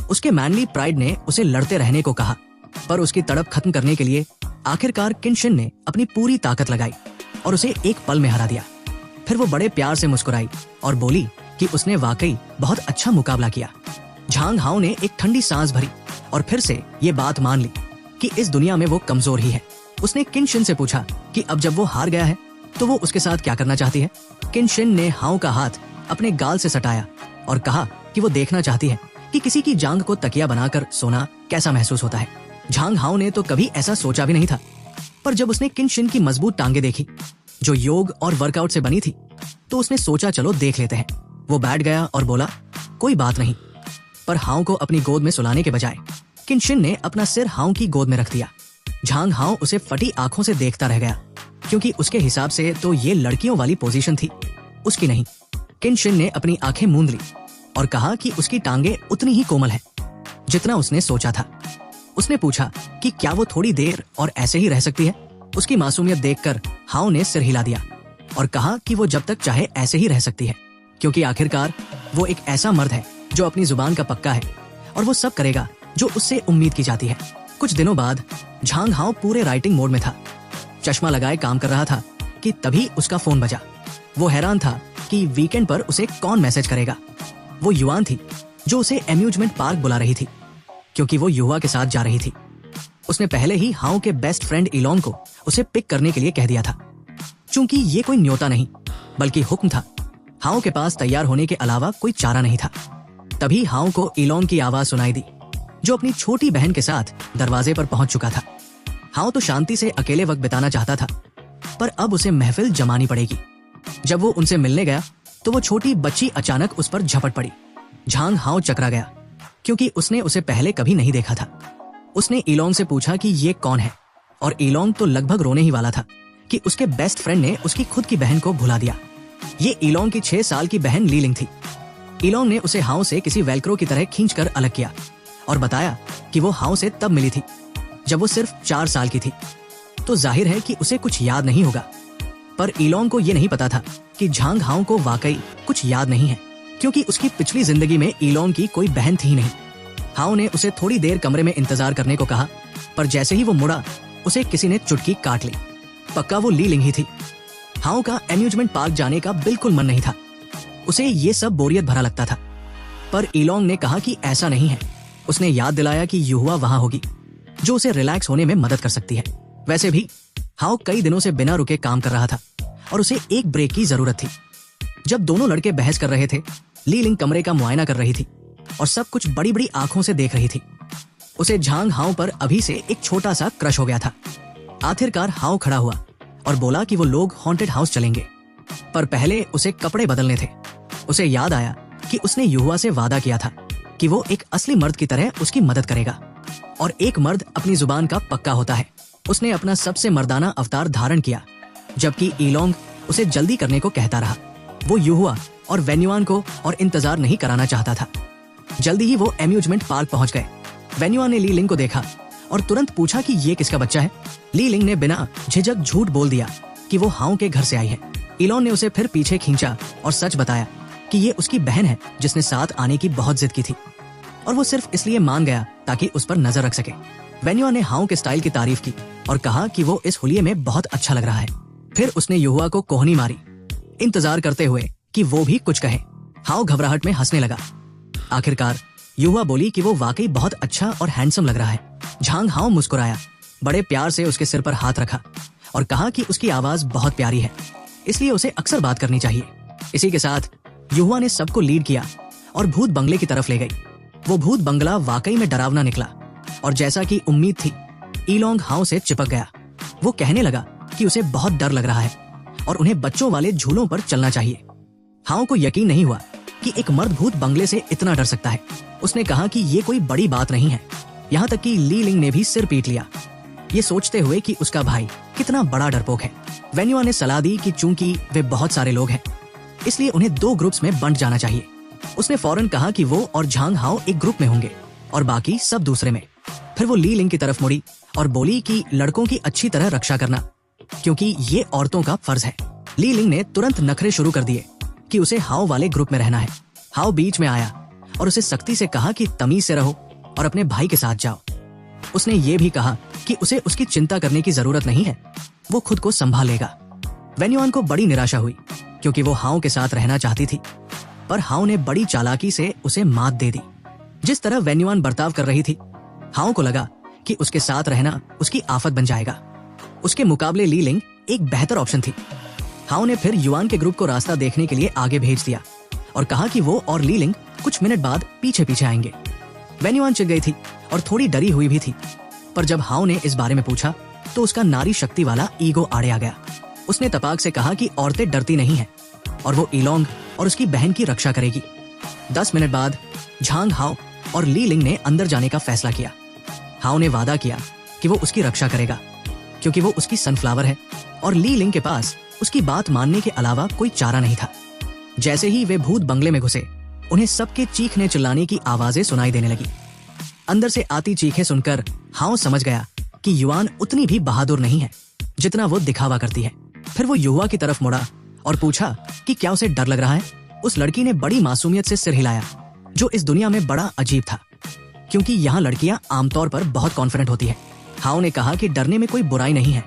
उसके मैनली प्राइड ने उसे लड़ते रहने को कहा, पर उसकी तड़प खत्म करने के लिए आखिरकार किनशिन ने अपनी पूरी ताकत लगाई और उसे एक पल में हरा दिया। फिर वो बड़े प्यार से मुस्कुराई और बोली कि उसने वाकई बहुत अच्छा मुकाबला किया। झांग हाओ ने एक ठंडी सांस भरी और फिर से ये बात मान ली कि इस दुनिया में वो कमजोर ही है। उसने किनशिन से पूछा कि अब जब वो हार गया है तो वो उसके साथ क्या करना चाहती है। किनशिन ने हाउ का हाथ अपने गाल से सटाया और कहा कि वो देखना चाहती है कि किसी की जांघ को तकिया बनाकर सोना कैसा महसूस होता है। झांग हाउ ने तो कभी ऐसा सोचा भी नहीं था, पर जब उसने किनशिन की मजबूत टांगे देखी जो योग और वर्कआउट से बनी थी, तो उसने सोचा चलो देख लेते हैं। वो बैठ गया और बोला कोई बात नहीं। पर हाउ को अपनी गोद में सुलाने के बजाय किनशिन ने अपना सिर हाउ की गोद में रख दिया। झांग हाउ उसे फटी आंखों से देखता रह गया, क्योंकि उसके हिसाब से तो ये लड़कियों वाली पोजीशन थी, उसकी नहीं। किनशिन ने अपनी आंखें मूंद ली और कहा कि उसकी टांगे उतनी ही कोमल है जितना उसने सोचा था। उसने पूछा कि क्या वो थोड़ी देर और ऐसे ही रह सकती है। उसकी मासूमियत देखकर हाउ ने सिर हिला दिया और कहा कि वो जब तक चाहे ऐसे ही रह सकती है, क्योंकि आखिरकार वो एक ऐसा मर्द है जो अपनी जुबान का पक्का है और वो सब करेगा जो उससे उम्मीद की जाती है। कुछ दिनों बाद झांग हाउ पूरे राइटिंग मोड में था, चश्मा लगाए काम कर रहा था कि तभी उसका फोन बजा। वो हैरान था कि वीकेंड पर उसे कौन मैसेज करेगा। वो युआन थी जो उसे एम्यूजमेंट पार्क बुला रही थी, क्योंकि वो युवा के साथ जा रही थी। उसने पहले ही हाउ के बेस्ट फ्रेंड इलोंग को उसे पिक करने के लिए कह दिया था। चूंकि ये कोई न्योता नहीं बल्कि हुक्म था, हाउ के पास तैयार होने के अलावा कोई चारा नहीं था। तभी हाउ को इलोंग की आवाज सुनाई दी, जो अपनी छोटी बहन के साथ दरवाजे पर पहुंच चुका था। हाउ तो शांति से अकेले वक्त बिताना चाहता था, पर अब उसे महफिल जमानी पड़ेगी। जब वो उनसे मिलने गया तो वो छोटी बच्ची अचानक उस पर झपट पड़ी। झांग हाउ चकरा गया, क्योंकि उसने उसे पहले कभी नहीं देखा था। उसने इलोंग से पूछा कि ये कौन है, और इलोंग तो लगभग रोने ही वाला था कि उसके बेस्ट फ्रेंड ने उसकी खुद की बहन को भुला दिया। ये इलोंग की 6 साल की बहन लीलिंग थी। इलोंग ने उसे हाउ से किसी वेलक्रो की तरह खींचकर अलग किया और बताया कि वो हाउ से तब मिली थी जब वो सिर्फ 4 साल की थी, तो जाहिर है कि उसे कुछ याद नहीं होगा। पर इलोंग को ये नहीं पता था कि झांग हाउ को वाकई कुछ याद नहीं है, क्योंकि उसकी पिछली जिंदगी में इलोंग की कोई बहन थी ही नहीं। हाउ ने उसे थोड़ी देर कमरे में इंतजार करने को कहा, पर जैसे ही वो मुड़ा उसे किसी ने चुटकी काट ली। पक्का वो लीलिंग ही थी। हाउ का एम्यूजमेंट पार्क जाने का बिल्कुल मन नहीं था, उसे ये सब बोरियत भरा लगता था। पर इलोंग ने कहा कि ऐसा नहीं है। उसने याद दिलाया कि युवा वहां होगी जो उसे रिलैक्स होने में मदद कर सकती है। वैसे भी हाउ कई दिनों से बिना रुके काम कर रहा था और उसे एक ब्रेक की जरूरत थी। जब दोनों लड़के बहस कर रहे थे, लीलिंग कमरे का मुआयना कर रही थी और सब कुछ बड़ी बड़ी आंखों से देख रही थी। उसे झांग हाउ पर अभी से एक छोटा सा क्रश हो गया था। आखिरकार हाउ खड़ा हुआ और बोला कि वो लोग हॉन्टेड हाउस चलेंगे, पर पहले उसे कपड़े बदलने थे। उसे याद आया कि उसने युवा से वादा किया था कि वो एक असली मर्द की तरह उसकी मदद करेगा, और एक मर्द अपनी जुबान का पक्का होता है। उसने अपना सबसे मर्दाना अवतार धारण किया, जबकि इलोंग उसे जल्दी करने को कहता रहा। वो युवा और वेन्युआन को और इंतजार नहीं कराना चाहता था। जल्दी ही वो एम्यूजमेंट पार्क पहुंच गए। वेन्युआन ने लीलिंग को देखा और तुरंत पूछा कि ये किसका बच्चा है। लीलिंग ने बिना झिझक झूठ बोल दिया कि वो हाउ के घर से आई है। इलोंग ने उसे फिर पीछे खींचा और सच बताया कि ये उसकी बहन है जिसने साथ आने की बहुत जिद की थी, और वो सिर्फ इसलिए मान गया ताकि उस पर नजर रख सके। वेन्युआन ने हाउ के स्टाइल की तारीफ की और कहा कि वो इस हुलिये में बहुत अच्छा लग रहा है। फिर उसने युवा को कोहनी मारी, इंतजार करते हुए कि वो भी कुछ कहे। हाउ घबराहट में हंसने लगा। आखिरकार युवा बोली कि वो वाकई बहुत अच्छा और हैंडसम लग रहा है। झांग हाउ मुस्कुराया, बड़े प्यार से उसके सिर पर हाथ रखा और कहा कि उसकी आवाज बहुत प्यारी है, इसलिए उसे अक्सर बात करनी चाहिए। इसी के साथ युवा ने सबको लीड किया और भूत बंगले की तरफ ले गई। वो भूत बंगला वाकई में डरावना निकला, और जैसा कि उम्मीद थी, इलोंग हाउ से चिपक गया। वो कहने लगा कि उसे बहुत डर लग रहा है और उन्हें बच्चों वाले झूलों पर चलना चाहिए। हाउ को यकीन नहीं हुआ कि एक मर्द भूत बंगले से इतना डर सकता है। उसने कहा कि ये कोई बड़ी बात नहीं है। यहाँ तक कि लीलिंग ने भी सिर पीट लिया, ये सोचते हुए कि उसका भाई कितना बड़ा डरपोक है। वेन्युआ ने सलाह दी कि चूंकि वे बहुत सारे लोग हैं, इसलिए उन्हें 2 ग्रुप्स में बंट जाना चाहिए। उसने फौरन कहा कि वो और झांग हाउ एक ग्रुप में होंगे और बाकी सब दूसरे में। फिर वो लीलिंग की तरफ मुड़ी और बोली कि लड़कों की अच्छी तरह रक्षा करना, क्योंकि ये औरतों का फर्ज है। लीलिंग ने तुरंत नखरे शुरू कर दिए कि उसे हाउ वाले ग्रुप में रहना है। हाउ बीच में आया और उसे सख्ती से कहा कि तमीज से रहो और अपने भाई के साथ जाओ। उसने ये भी कहा कि उसे उसकी चिंता करने की जरूरत नहीं है, वो खुद को संभाल लेगा। वेन्युआन को बड़ी निराशा हुई, क्योंकि वो हाउ के साथ रहना चाहती थी, पर हाउ ने बड़ी चालाकी से उसे मात दे दी। जिस तरह वेन्युआन बर्ताव कर रही थी, हाउ को लगा कि उसके साथ रहना उसकी आफत बन जाएगा। उसके मुकाबले लीलिंग एक बेहतर ऑप्शन थी। हाओ ने फिर युआन के ग्रुप को रास्ता देखने के लिए आगे भेज दिया और कहा कि वो और ली लिंग कुछ मिनट बाद पीछे पीछे आएंगे। वेन्युआन चिढ़ गई थी और थोड़ी डरी हुई भी थी, पर जब हाओ ने इस बारे में पूछा तो उसका नारी शक्ति वाला ईगो आड़े आ गया। उसने तपाक से कहा कि औरतें डरती नहीं हैं और वो इलोंग और उसकी बहन की रक्षा करेगी। 10 मिनट बाद झांग हाओ और ली लिंग ने अंदर जाने का फैसला किया। हाओ ने वादा किया कि वो उसकी रक्षा करेगा क्योंकि वो उसकी सनफ्लावर है और ली लिंग के पास उसकी बात मानने के अलावा कोई चारा नहीं था। जैसे ही वे भूत बंगले में घुसे, उन्हें सबके चीखने चिल्लाने की आवाजें सुनाई देने लगी। अंदर से आती चीखें सुनकर हाओ समझ गया कि युआन उतनी भी बहादुर नहीं है जितना वो दिखावा करती है। फिर वो युवा की तरफ मुड़ा और पूछा कि क्या उसे डर लग रहा है। उस लड़की ने बड़ी मासूमियत से सिर हिलाया, जो इस दुनिया में बड़ा अजीब था क्योंकि यहाँ लड़कियां आमतौर पर बहुत कॉन्फिडेंट होती है। हाओ ने कहा कि डरने में कोई बुराई नहीं है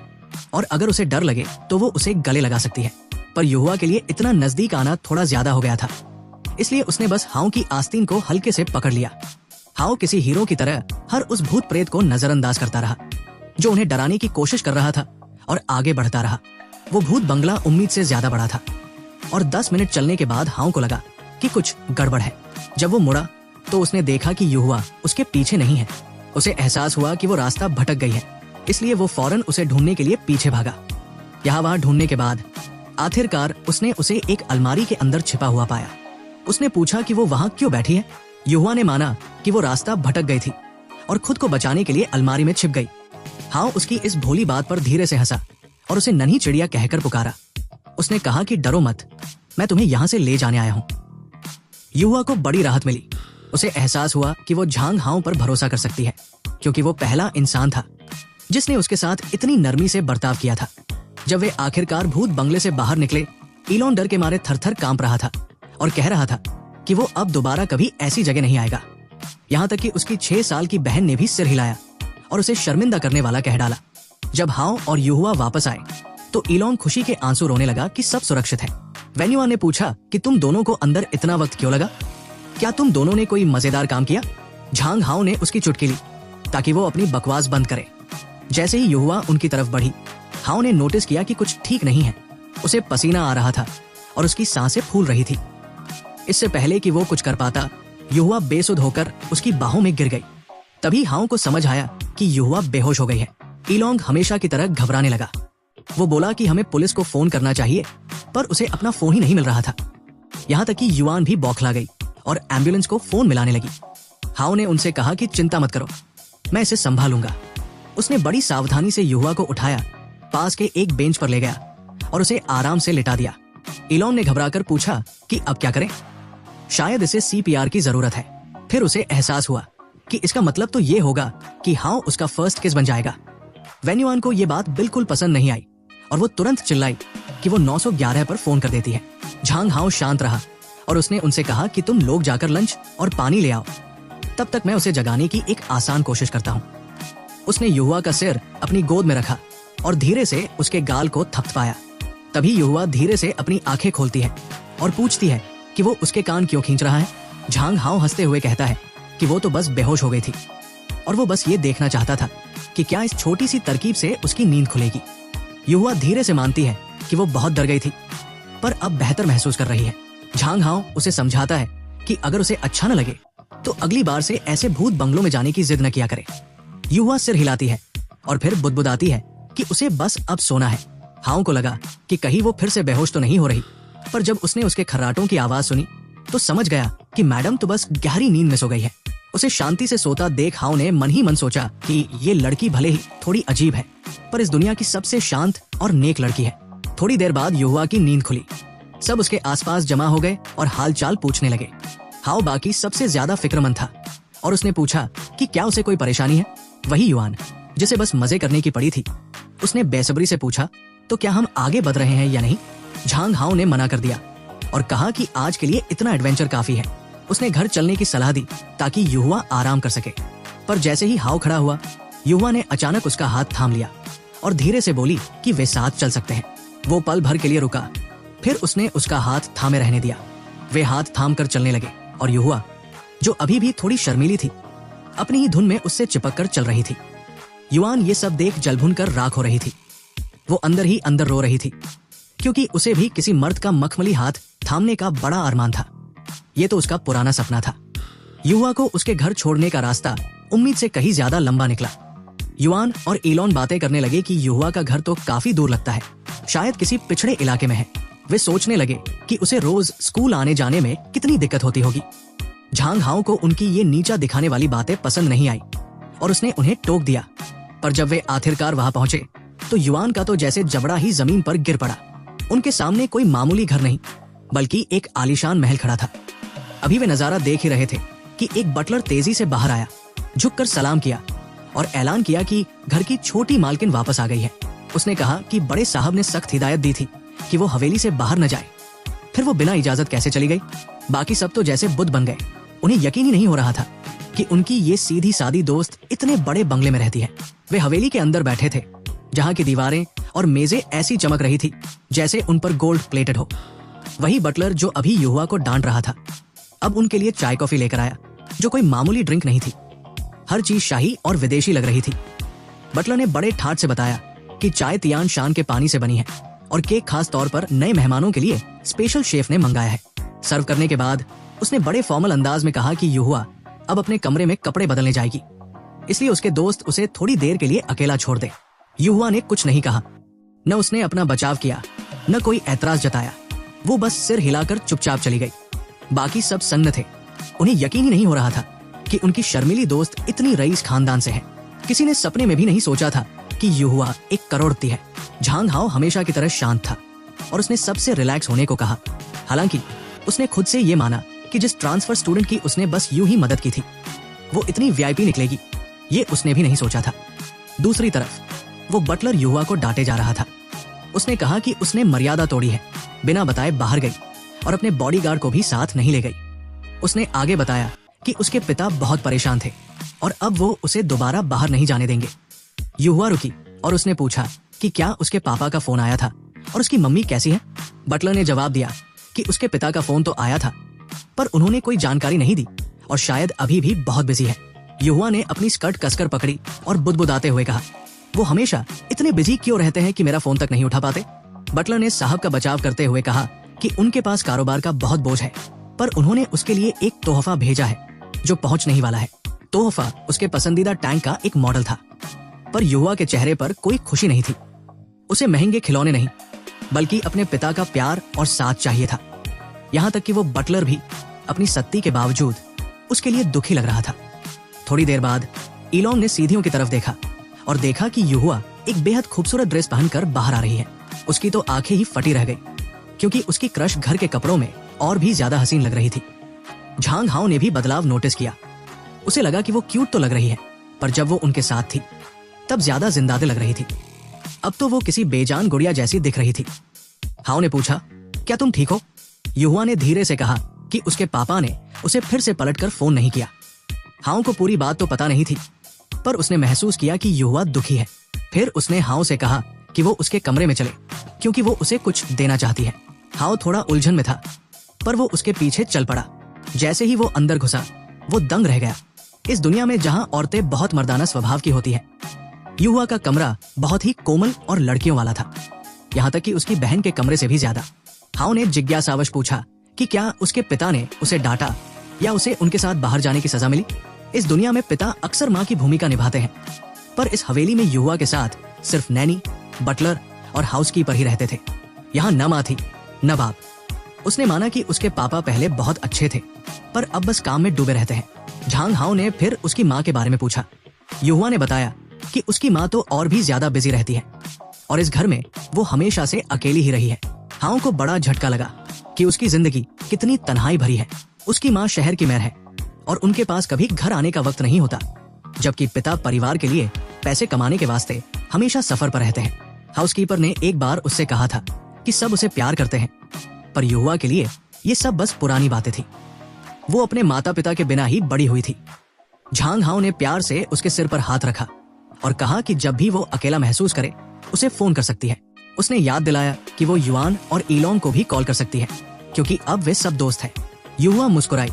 और अगर उसे डर लगे तो वो उसे गले लगा सकती है, पर युवा के लिए इतना नजदीक आना थोड़ा ज्यादा हो गया था, इसलिए उसने बस हाओ की आस्तीन को हल्के से पकड़ लिया। हाओ किसी हीरो की तरह हर उस भूत प्रेत को नजरअंदाज करता रहा जो उन्हें डराने की कोशिश कर रहा था और आगे बढ़ता रहा। वो भूत बंगला उम्मीद से ज्यादा बड़ा था और 10 मिनट चलने के बाद हाओ को लगा कि कुछ गड़बड़ है। जब वो मुड़ा तो उसने देखा कि युवा उसके पीछे नहीं है। उसे एहसास हुआ कि वो रास्ता भटक गई है, इसलिए वो फौरन उसे ढूंढने के लिए पीछे भागा। यहाँ वहां ढूंढने के बाद आखिरकार उसने उसे एक अलमारी के अंदर छिपा हुआ पाया। उसने पूछा कि वो वहां क्यों बैठी है। युवा ने माना कि वो रास्ता भटक गई थी और खुद को बचाने के लिए अलमारी में छिप गई। हाओ उसकी इस भोली बात पर धीरे से हंसा और उसे नन्ही चिड़िया कहकर पुकारा। उसने कहा कि डरो मत, मैं तुम्हें यहाँ से ले जाने आया हूँ। युवा को बड़ी राहत मिली। उसे एहसास हुआ कि वो झांग हाओ पर भरोसा कर सकती है क्योंकि वो पहला इंसान था जिसने उसके साथ इतनी नरमी से बर्ताव किया था। जब वे आखिरकार भूत बंगले से बाहर निकले, इलोन डर के मारे थर-थर कांप रहा था और कह रहा था कि वो अब दोबारा कभी ऐसी जगह नहीं आएगा। यहाँ तक कि उसकी 6 साल की बहन ने भी सिर हिलाया और उसे शर्मिंदा करने वाला कह डाला। जब हाओ और युहुआ वापस आए तो इलोन खुशी के आंसू रोने लगा कि सब सुरक्षित है। वेन्युआन ने पूछा कि तुम दोनों को अंदर इतना वक्त क्यों लगा? क्या तुम दोनों ने कोई मजेदार काम किया? झांग हाओ ने उसकी चुटकी ली ताकि वो अपनी बकवास बंद करे। जैसे ही युहुआ उनकी तरफ बढ़ी, हाओ ने नोटिस किया कि कुछ ठीक नहीं है। उसे पसीना आ रहा था और उसकी सांसें फूल रही थी। इससे पहले कि वो कुछ कर पाता, युहुआ बेसुध होकर उसकी बाहों में गिर गई। तभी हाओ को समझ आया कि युहुआ बेहोश हो गई है। इलोंग हमेशा की तरह घबराने लगा। वो बोला कि हमें पुलिस को फोन करना चाहिए, पर उसे अपना फोन ही नहीं मिल रहा था। यहाँ तक कि युआन भी बौखला गई और एम्बुलेंस को फोन मिलाने लगी। हाओ ने उनसे कहा कि चिंता मत करो, मैं इसे संभालूंगा। उसने बड़ी सावधानी से युहुआ को उठाया, पास के एक बेंच पर ले गया और उसे आराम से लिटा दिया। इलोन ने घबराकर पूछा कि अब क्या करें? शायद इसे CPR की जरूरत है। फिर उसे एहसास हुआ कि इसका मतलब तो ये होगा कि हाओ उसका फर्स्ट किस बन जाएगा। वेन्युआन को ये बात बिल्कुल पसंद नहीं आई और वो तुरंत चिल्लाई कि वो 911 पर फोन कर देती है। झांग हाओ शांत रहा और उसने उनसे कहा कि तुम लोग जाकर लंच और पानी ले आओ, तब तक मैं उसे जगाने की एक आसान कोशिश करता हूँ। उसने युहुआ का सिर अपनी गोद में रखा और धीरे से उसके गाल को थपथपाया। तभी युहुआ धीरे से अपनी आंखें खोलती है और पूछती है कि वो उसके कान क्यों खींच रहा है। झांग हाओ हंसते हुए कहता है कि वो तो बस बेहोश हो गई थी और वो बस ये देखना चाहता था कि क्या इस छोटी सी तरकीब से उसकी नींद खुलेगी। युहुआ धीरे से मानती है कि वो बहुत डर गई थी, पर अब बेहतर महसूस कर रही है। झांग हाओ उसे समझाता है कि अगर उसे अच्छा न लगे तो अगली बार से ऐसे भूत बंगलों में जाने की जिद न किया करे। युहुआ सिर हिलाती है और फिर बुदबुदाती है कि उसे बस अब सोना है। हाओ को लगा कि कहीं वो फिर से बेहोश तो नहीं हो रही, पर जब उसने उसके खर्राटों की आवाज सुनी तो समझ गया कि मैडम तो बस गहरी नींद में सो गई है। उसे शांति से सोता देख हाओ ने मन ही मन सोचा कि ये लड़की भले ही थोड़ी अजीब है, पर इस दुनिया की सबसे शांत और नेक लड़की है। थोड़ी देर बाद युहुआ की नींद खुली। सब उसके आसपास जमा हो गए और हालचाल पूछने लगे। हाओ बाकी सबसे ज्यादा फिक्रमंद था और उसने पूछा कि क्या उसे कोई परेशानी है। वही युआन जिसे बस मजे करने की पड़ी थी, उसने बेसब्री से पूछा तो क्या हम आगे बढ़ रहे हैं या नहीं। झांग हाओ ने मना कर दिया और कहा कि आज के लिए इतना एडवेंचर काफी है। उसने घर चलने की सलाह दी ताकि युहुआ आराम कर सके, पर जैसे ही हाओ खड़ा हुआ, युहुआ ने अचानक उसका हाथ थाम लिया और धीरे से बोली कि वे साथ चल सकते हैं। वो पल भर के लिए रुका, फिर उसने उसका हाथ थामे रहने दिया। वे हाथ थाम कर चलने लगे और युहुआ, जो अभी भी थोड़ी शर्मीली थी, अपनी ही धुन में उससे चिपक कर चल रही थी। युआन ये सब देख जलभुन कर राख हो रही थी। वो अंदर ही अंदर रो रही थी। क्योंकि उसे भी किसी मर्द का मखमली हाथ थामने का बड़ा अरमान था। ये तो उसका पुराना सपना था। युवा को उसके घर छोड़ने का रास्ता उम्मीद से कहीं ज्यादा लंबा निकला। युआन और इलॉन बातें करने लगे कि युवा का घर तो काफी दूर लगता है, शायद किसी पिछड़े इलाके में है। वे सोचने लगे कि उसे रोज स्कूल आने जाने में कितनी दिक्कत होती होगी। झांग हाओ को उनकी ये नीचा दिखाने वाली बातें पसंद नहीं आई और उसने उन्हें टोक दिया। पर जब वे आखिरकार वहां पहुंचे तो युआन का तो जैसे जबड़ा ही जमीन पर गिर पड़ा। उनके सामने कोई मामूली घर नहीं बल्कि एक आलीशान महल खड़ा था। अभी वे नजारा देख ही रहे थे कि एक बटलर तेजी से बाहर आया, झुककर सलाम किया और ऐलान किया कि घर की छोटी मालकिन वापस आ गई है। उसने कहा कि बड़े साहब ने सख्त हिदायत दी थी कि वो हवेली से बाहर न जाए। फिर वो बिना इजाजत कैसे चली गई? बाकी सब तो जैसे बुद्ध बन गए। उन्हें यकीन ही नहीं हो रहा था कि उनकी ये सीधी सादी दोस्त इतने बड़े बंगले में रहती है। वे हवेली के अंदर बैठे थे जहाँ की दीवारें और मेजें ऐसी चमक रही थी जैसे उन पर गोल्ड प्लेटेड हो। वही बटलर जो अभी युवा को डांट रहा था अब उनके लिए चाय कॉफी लेकर आया, जो कोई मामूली ड्रिंक नहीं थी। हर चीज शाही और विदेशी लग रही थी। बटलर ने बड़े ठाट से बताया कि चाय तियान शान के पानी से बनी है और केक खास तौर पर नए मेहमानों के लिए स्पेशल शेफ ने मंगाया है। सर्व करने के बाद उसने बड़े फॉर्मल अंदाज में कहा कि युवा अब अपने कमरे में कपड़े बदलने जाएगी, इसलिए उसके दोस्त उसे थोड़ी देर के लिए अकेला छोड़ दे। युवा ने कुछ नहीं कहा, न उसने अपना बचाव किया न कोई ऐतराज जताया। वो बस सिर हिलाकर चुपचाप चली गई। बाकी सब सन्न थे। उन्हें यकीन ही नहीं हो रहा था कि उनकी शर्मीली दोस्त इतनी रईस खानदान से है। किसी ने सपने में भी नहीं सोचा था कि युवा एक करोड़पति है। झांग हाओ हमेशा की तरह शांत था और उसने सबसे रिलैक्स होने को कहा। हालांकि उसने खुद से ये माना कि जिस ट्रांसफर स्टूडेंट की उसने बस यूं ही मदद की थी वो इतनी वीआईपी निकलेगी, ये उसने भी नहीं सोचा था। दूसरी तरफ वो बटलर युवा को डांटे जा रहा था। उसने कहा कि उसने मर्यादा तोड़ी है, बिना बताए बाहर गई और अपने बॉडीगार्ड को भी साथ नहीं ले गई। उसने आगे बताया कि उसके पिता बहुत परेशान थे और अब वो उसे दोबारा बाहर नहीं जाने देंगे। युवा रुकी और उसने पूछा कि क्या उसके पापा का फोन आया था और उसकी मम्मी कैसी है। बटलर ने जवाब दिया कि उसके पिता का फोन तो आया था पर उन्होंने कोई जानकारी नहीं दी और शायद अभी भी बहुत बिजी है। युवा ने अपनी स्कर्ट कसकर पकड़ी और बुदबुदाते हुए कहा, वो हमेशा इतने बिजी क्यों रहते हैं कि मेरा फोन तक नहीं उठा पाते। बटलर ने साहब का बचाव करते हुए कहा कि उनके पास कारोबार का बहुत बोझ है पर उन्होंने उसके लिए एक तोहफा भेजा है जो पहुंच नहीं वाला है। तोहफा उसके पसंदीदा टैंक का एक मॉडल था पर युवा के चेहरे पर कोई खुशी नहीं थी। उसे महंगे खिलौने नहीं बल्कि अपने पिता का प्यार और साथ चाहिए था। यहाँ तक कि वो बटलर भी अपनी सख्ती के बावजूद उसके लिए दुखी लग रहा था। थोड़ी देर बाद इलोंग ने सीढ़ियों की तरफ देखा और देखा कि युवा एक बेहद खूबसूरत ड्रेस पहनकर बाहर आ रही है। उसकी तो आंखें ही फटी रह गई क्योंकि उसकी क्रश घर के कपड़ों में और भी ज्यादा हसीन लग रही थी। झांग हाओ ने भी बदलाव नोटिस किया। उसे लगा कि वो क्यूट तो लग रही है पर जब वो उनके साथ थी तब ज्यादा जिंदादिल लग रही थी। अब तो वो किसी बेजान गुड़िया जैसी दिख रही थी। हाओ ने पूछा, क्या तुम ठीक हो? युवा ने धीरे से कहा कि उसके पापा ने उसे फिर से पलटकर फोन नहीं किया। हाओ को पूरी बात तो पता नहीं थी पर उसने महसूस किया कि युवा दुखी है। फिर उसने हाओ से कहा कि वो उसके कमरे में चले क्योंकि वो उसे कुछ देना चाहती है। हाओ थोड़ा उलझन में था पर वो उसके पीछे चल पड़ा। जैसे ही वो अंदर घुसा वो दंग रह गया। इस दुनिया में जहाँ औरतें बहुत मर्दाना स्वभाव की होती है, युवा का कमरा बहुत ही कोमल और लड़कियों वाला था, यहाँ तक कि उसकी बहन के कमरे से भी ज्यादा। हाओ ने जिज्ञासावश पूछा कि क्या उसके पिता ने उसे डांटा या उसे उनके साथ बाहर जाने की सजा मिली। इस दुनिया में पिता अक्सर माँ की भूमिका निभाते हैं पर इस हवेली में युवा के साथ सिर्फ नैनी, बटलर और हाउसकीपर ही रहते थे। यहाँ न माँ थी न बाप। उसने माना कि उसके पापा पहले बहुत अच्छे थे पर अब बस काम में डूबे रहते हैं। झांग हाओ ने फिर उसकी माँ के बारे में पूछा। युवा ने बताया कि उसकी माँ तो और भी ज्यादा बिजी रहती है और इस घर में वो हमेशा से अकेली ही रही है। हाओ को बड़ा झटका लगा कि उसकी जिंदगी कितनी तन्हाई भरी है। उसकी माँ शहर की मेयर है और उनके पास कभी घर आने का वक्त नहीं होता, जबकि पिता परिवार के लिए पैसे कमाने के वास्ते हमेशा सफर पर रहते हैं। हाउसकीपर ने एक बार उससे कहा था कि सब उसे प्यार करते हैं पर युवा के लिए ये सब बस पुरानी बातें थी। वो अपने माता पिता के बिना ही बड़ी हुई थी। झांग हाओ ने प्यार से उसके सिर पर हाथ रखा और कहा कि जब भी वो अकेला महसूस करे उसे फोन कर सकती है। उसने याद दिलाया कि वो युआन और इलोंग को भी कॉल कर सकती है क्योंकि अब वे सब दोस्त हैं। युवा मुस्कुराई,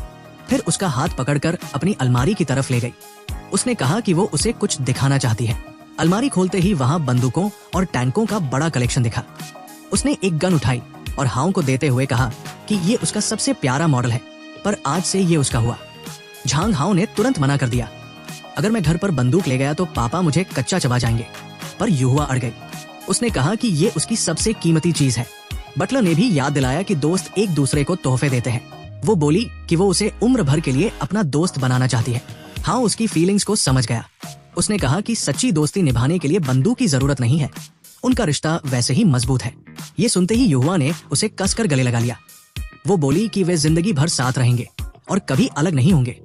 फिर उसका हाथ पकड़कर अपनी अलमारी की तरफ ले गई। उसने कहा कि वो उसे कुछ दिखाना चाहती है। अलमारी खोलते ही वहाँ बंदूकों और टैंकों का बड़ा कलेक्शन दिखा। उसने एक गन उठाई और हाउ को देते हुए कहा कि ये उसका सबसे प्यारा मॉडल है, पर आज से ये उसका हुआ। झांग हाउ ने तुरंत मना कर दिया। अगर मैं घर पर बंदूक ले गया तो पापा मुझे कच्चा चबा जाएंगे। पर युहुआ अड़ गई। उसने कहा कि ये उसकी सबसे कीमती चीज है। बटलर ने भी याद दिलाया कि दोस्त एक दूसरे को तोहफे देते हैं। वो बोली कि वो उसे उम्र भर के लिए अपना दोस्त बनाना चाहती है। हाउ उसकी फीलिंग्स को समझ गया। उसने कहा कि सच्ची दोस्ती निभाने के लिए बंदूक की जरूरत नहीं है, उनका रिश्ता वैसे ही मजबूत है। ये सुनते ही युहुआ ने उसे कसकर गले लगा लिया। वो बोली कि वे जिंदगी भर साथ रहेंगे और कभी अलग नहीं होंगे।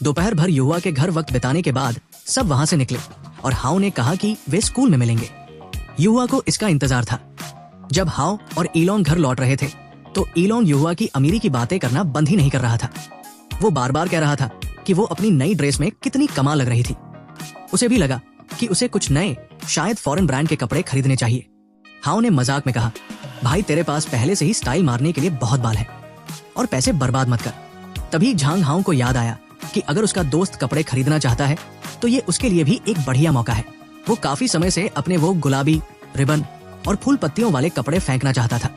दोपहर भर युहुआ के घर वक्त बिताने के बाद सब वहां से निकले और हाउ ने कहा कि वे स्कूल में मिलेंगे। युहुआ को इसका इंतजार था। जब हाउ और ईलोंग घर लौट रहे थे तो ईलोंग युहुआ की अमीरी की बातें करना बंद ही नहीं कर रहा था। वो बार बार कह रहा था कि वो अपनी नई ड्रेस में कितनी कमाल लग रही थी। उसे भी लगा कि उसे कुछ नए, शायद फॉरेन ब्रांड के कपड़े खरीदने चाहिए। हाउ ने मजाक में कहा, भाई तेरे पास पहले से ही स्टाइल मारने के लिए बहुत बाल है और पैसे बर्बाद मत कर। तभी झांग हाउ को याद आया कि अगर उसका दोस्त कपड़े खरीदना चाहता है तो ये उसके लिए भी एक बढ़िया मौका है। वो काफी समय से अपने वो गुलाबी, रिबन और फूल पत्तियों वाले कपड़े फेंकना चाहता था।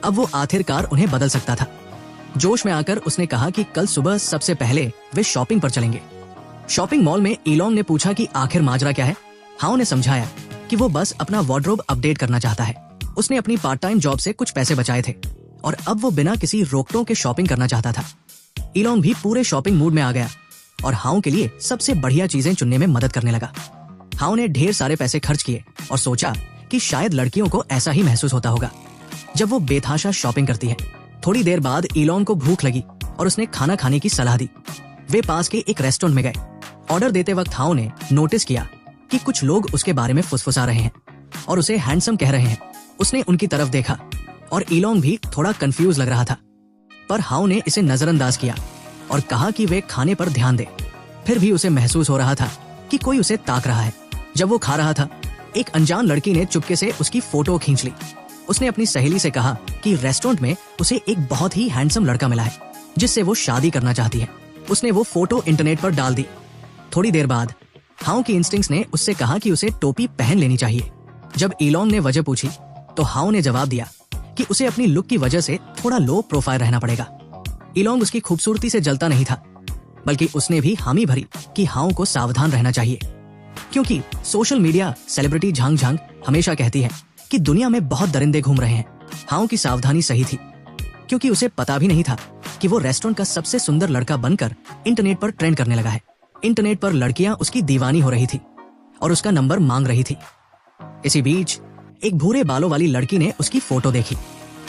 अब वो आखिरकार उन्हें बदल सकता था। जोश में आकर उसने कहा कि कल सुबह सबसे पहले वे शॉपिंग पर चलेंगे। शॉपिंग मॉल में ईलोंग ने पूछा कि आखिर माजरा क्या है। हाउ ने समझाया कि वो बस अपना वार्डरोब अपडेट करना चाहता है। उसने अपनी पार्ट टाइम जॉब से कुछ पैसे बचाए थे और अब वो बिना किसी रोक-टोक के शॉपिंग करना चाहता था। ईलोंग भी पूरे शॉपिंग मूड में आ गया और हाउ के लिए सबसे बढ़िया चीजें चुनने में मदद करने लगा। हाउ ने ढेर सारे पैसे खर्च किए और सोचा कि शायद लड़कियों को ऐसा ही महसूस होता होगा जब वो बेतहाशा शॉपिंग करती है। थोड़ी देर बाद ईलोंग को भूख लगी और उसने खाना खाने की सलाह दी। वे पास के एक रेस्टोरेंट में गए। ऑर्डर देते वक्त हाउ ने नोटिस किया कि कुछ लोग उसके बारे में फुसफुसा रहे हैं और उसे हैंडसम कह रहे हैं। उसने उनकी तरफ देखा और ईलोंग भी थोड़ा कंफ्यूज लग रहा था, पर हाउ ने इसे नजरअंदाज किया और कहा कि वे खाने पर ध्यान दे। फिर भी उसे महसूस हो रहा था कि कोई उसे ताक रहा है। जब वो खा रहा था, एक अनजान लड़की ने चुपके से उसकी फोटो खींच ली। उसने अपनी सहेली से कहा कि रेस्टोरेंट में उसे एक बहुत ही हैंडसम लड़का मिला है जिससे वो शादी करना चाहती है। उसने वो फोटो इंटरनेट पर डाल दी। थोड़ी देर बाद हाउ की इंस्टिंक्ट्स ने उससे कहा कि उसे टोपी पहन लेनी चाहिए। जब ईलोंग ने वजह पूछी तो हाउ ने जवाब दिया कि उसे अपनी लुक की वजह से थोड़ा लो प्रोफाइल रहना पड़ेगा। ईलोंग उसकी खूबसूरती से जलता नहीं था, बल्कि उसने भी हामी भरी कि हाउ को सावधान रहना चाहिए, क्योंकि social media celebrity Zhang Zhang हमेशा कहती है कि दुनिया में बहुत दरिंदे घूम रहे हैं। हाउ की सावधानी सही थी, क्योंकि उसे पता भी नहीं था कि वो रेस्टोरेंट का सबसे सुंदर लड़का बनकर इंटरनेट पर ट्रेंड करने लगा है। इंटरनेट पर लड़कियां उसकी दीवानी हो रही थी और उसका नंबर मांग रही थी। इसी बीच एक भूरे बालों वाली लड़की ने उसकी फोटो देखी।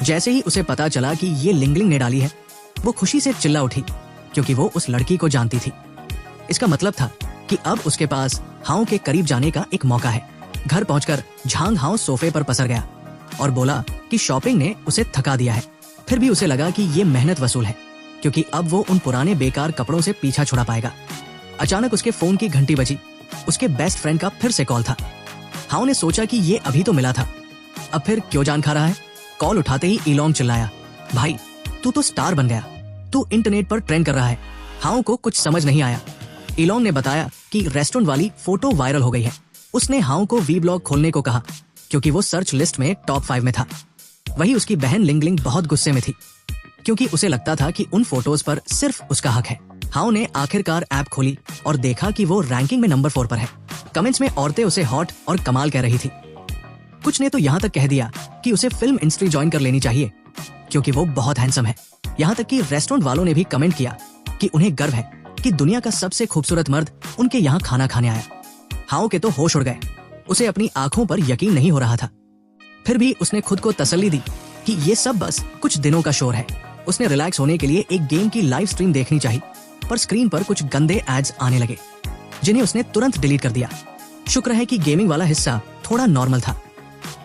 जैसे ही उसे पता चला कि ये लिंगलिंग ने डाली है, वो खुशी से चिल्ला उठी, क्योंकि वो उस लड़की को जानती थी। इसका मतलब था कि अब उसके पास हाउ के करीब जाने का एक मौका है। घर पहुंचकर झांग हाउ सोफे पर पसर गया और बोला कि शॉपिंग ने उसे थका दिया है। फिर भी उसे लगा कि ये मेहनत वसूल है, क्योंकि अब वो उन पुराने बेकार कपड़ों से पीछा छुड़ा पाएगा। अचानक उसके फोन की घंटी बजी। उसके बेस्ट फ्रेंड का फिर से कॉल था। हाउ ने सोचा कि ये अभी तो मिला था, अब फिर क्यों जान खा रहा है। कॉल उठाते ही ईलोंग चिल्लाया, भाई तू तो स्टार बन गया, तू इंटरनेट पर ट्रेंड कर रहा है। हाउ को कुछ समझ नहीं आया। ईलोंग ने बताया कि रेस्टोरेंट वाली फोटो वायरल हो गई है। उसने हाउ को वी ब्लॉग खोलने को कहा, क्योंकि वो सर्च लिस्ट में टॉप 5 में था। वही उसकी बहन लिंगलिंग बहुत गुस्से में थी, क्योंकि उसे लगता था कि उन फोटोज पर सिर्फ उसका हक है। हाउ ने आखिरकार ऐप खोली और देखा कि वो रैंकिंग में नंबर 4 पर है। कमेंट्स में औरतें उसे हॉट और कमाल कह रही थी। कुछ ने तो यहाँ तक कह दिया कि उसे फिल्म इंडस्ट्री ज्वाइन कर लेनी चाहिए, क्योंकि वो बहुत हैंडसम है। यहाँ तक कि रेस्टोरेंट वालों ने भी कमेंट किया कि उन्हें गर्व है कि दुनिया का सबसे खूबसूरत मर्द उनके यहाँ खाना खाने आया। हाउ के तो होश उड़ गए। उसे अपनी आंखों पर यकीन नहीं हो रहा था। फिर भी उसने खुद को तसल्ली दी कि ये सब बस कुछ दिनों का शोर है। उसने रिलैक्स होने के लिए एक गेम की लाइव स्ट्रीम देखनी चाहिए, पर स्क्रीन पर कुछ गंदे एड्स आने लगे, जिन्हें उसने तुरंत डिलीट कर दिया। शुक्र है कि गेमिंग वाला हिस्सा थोड़ा नॉर्मल था।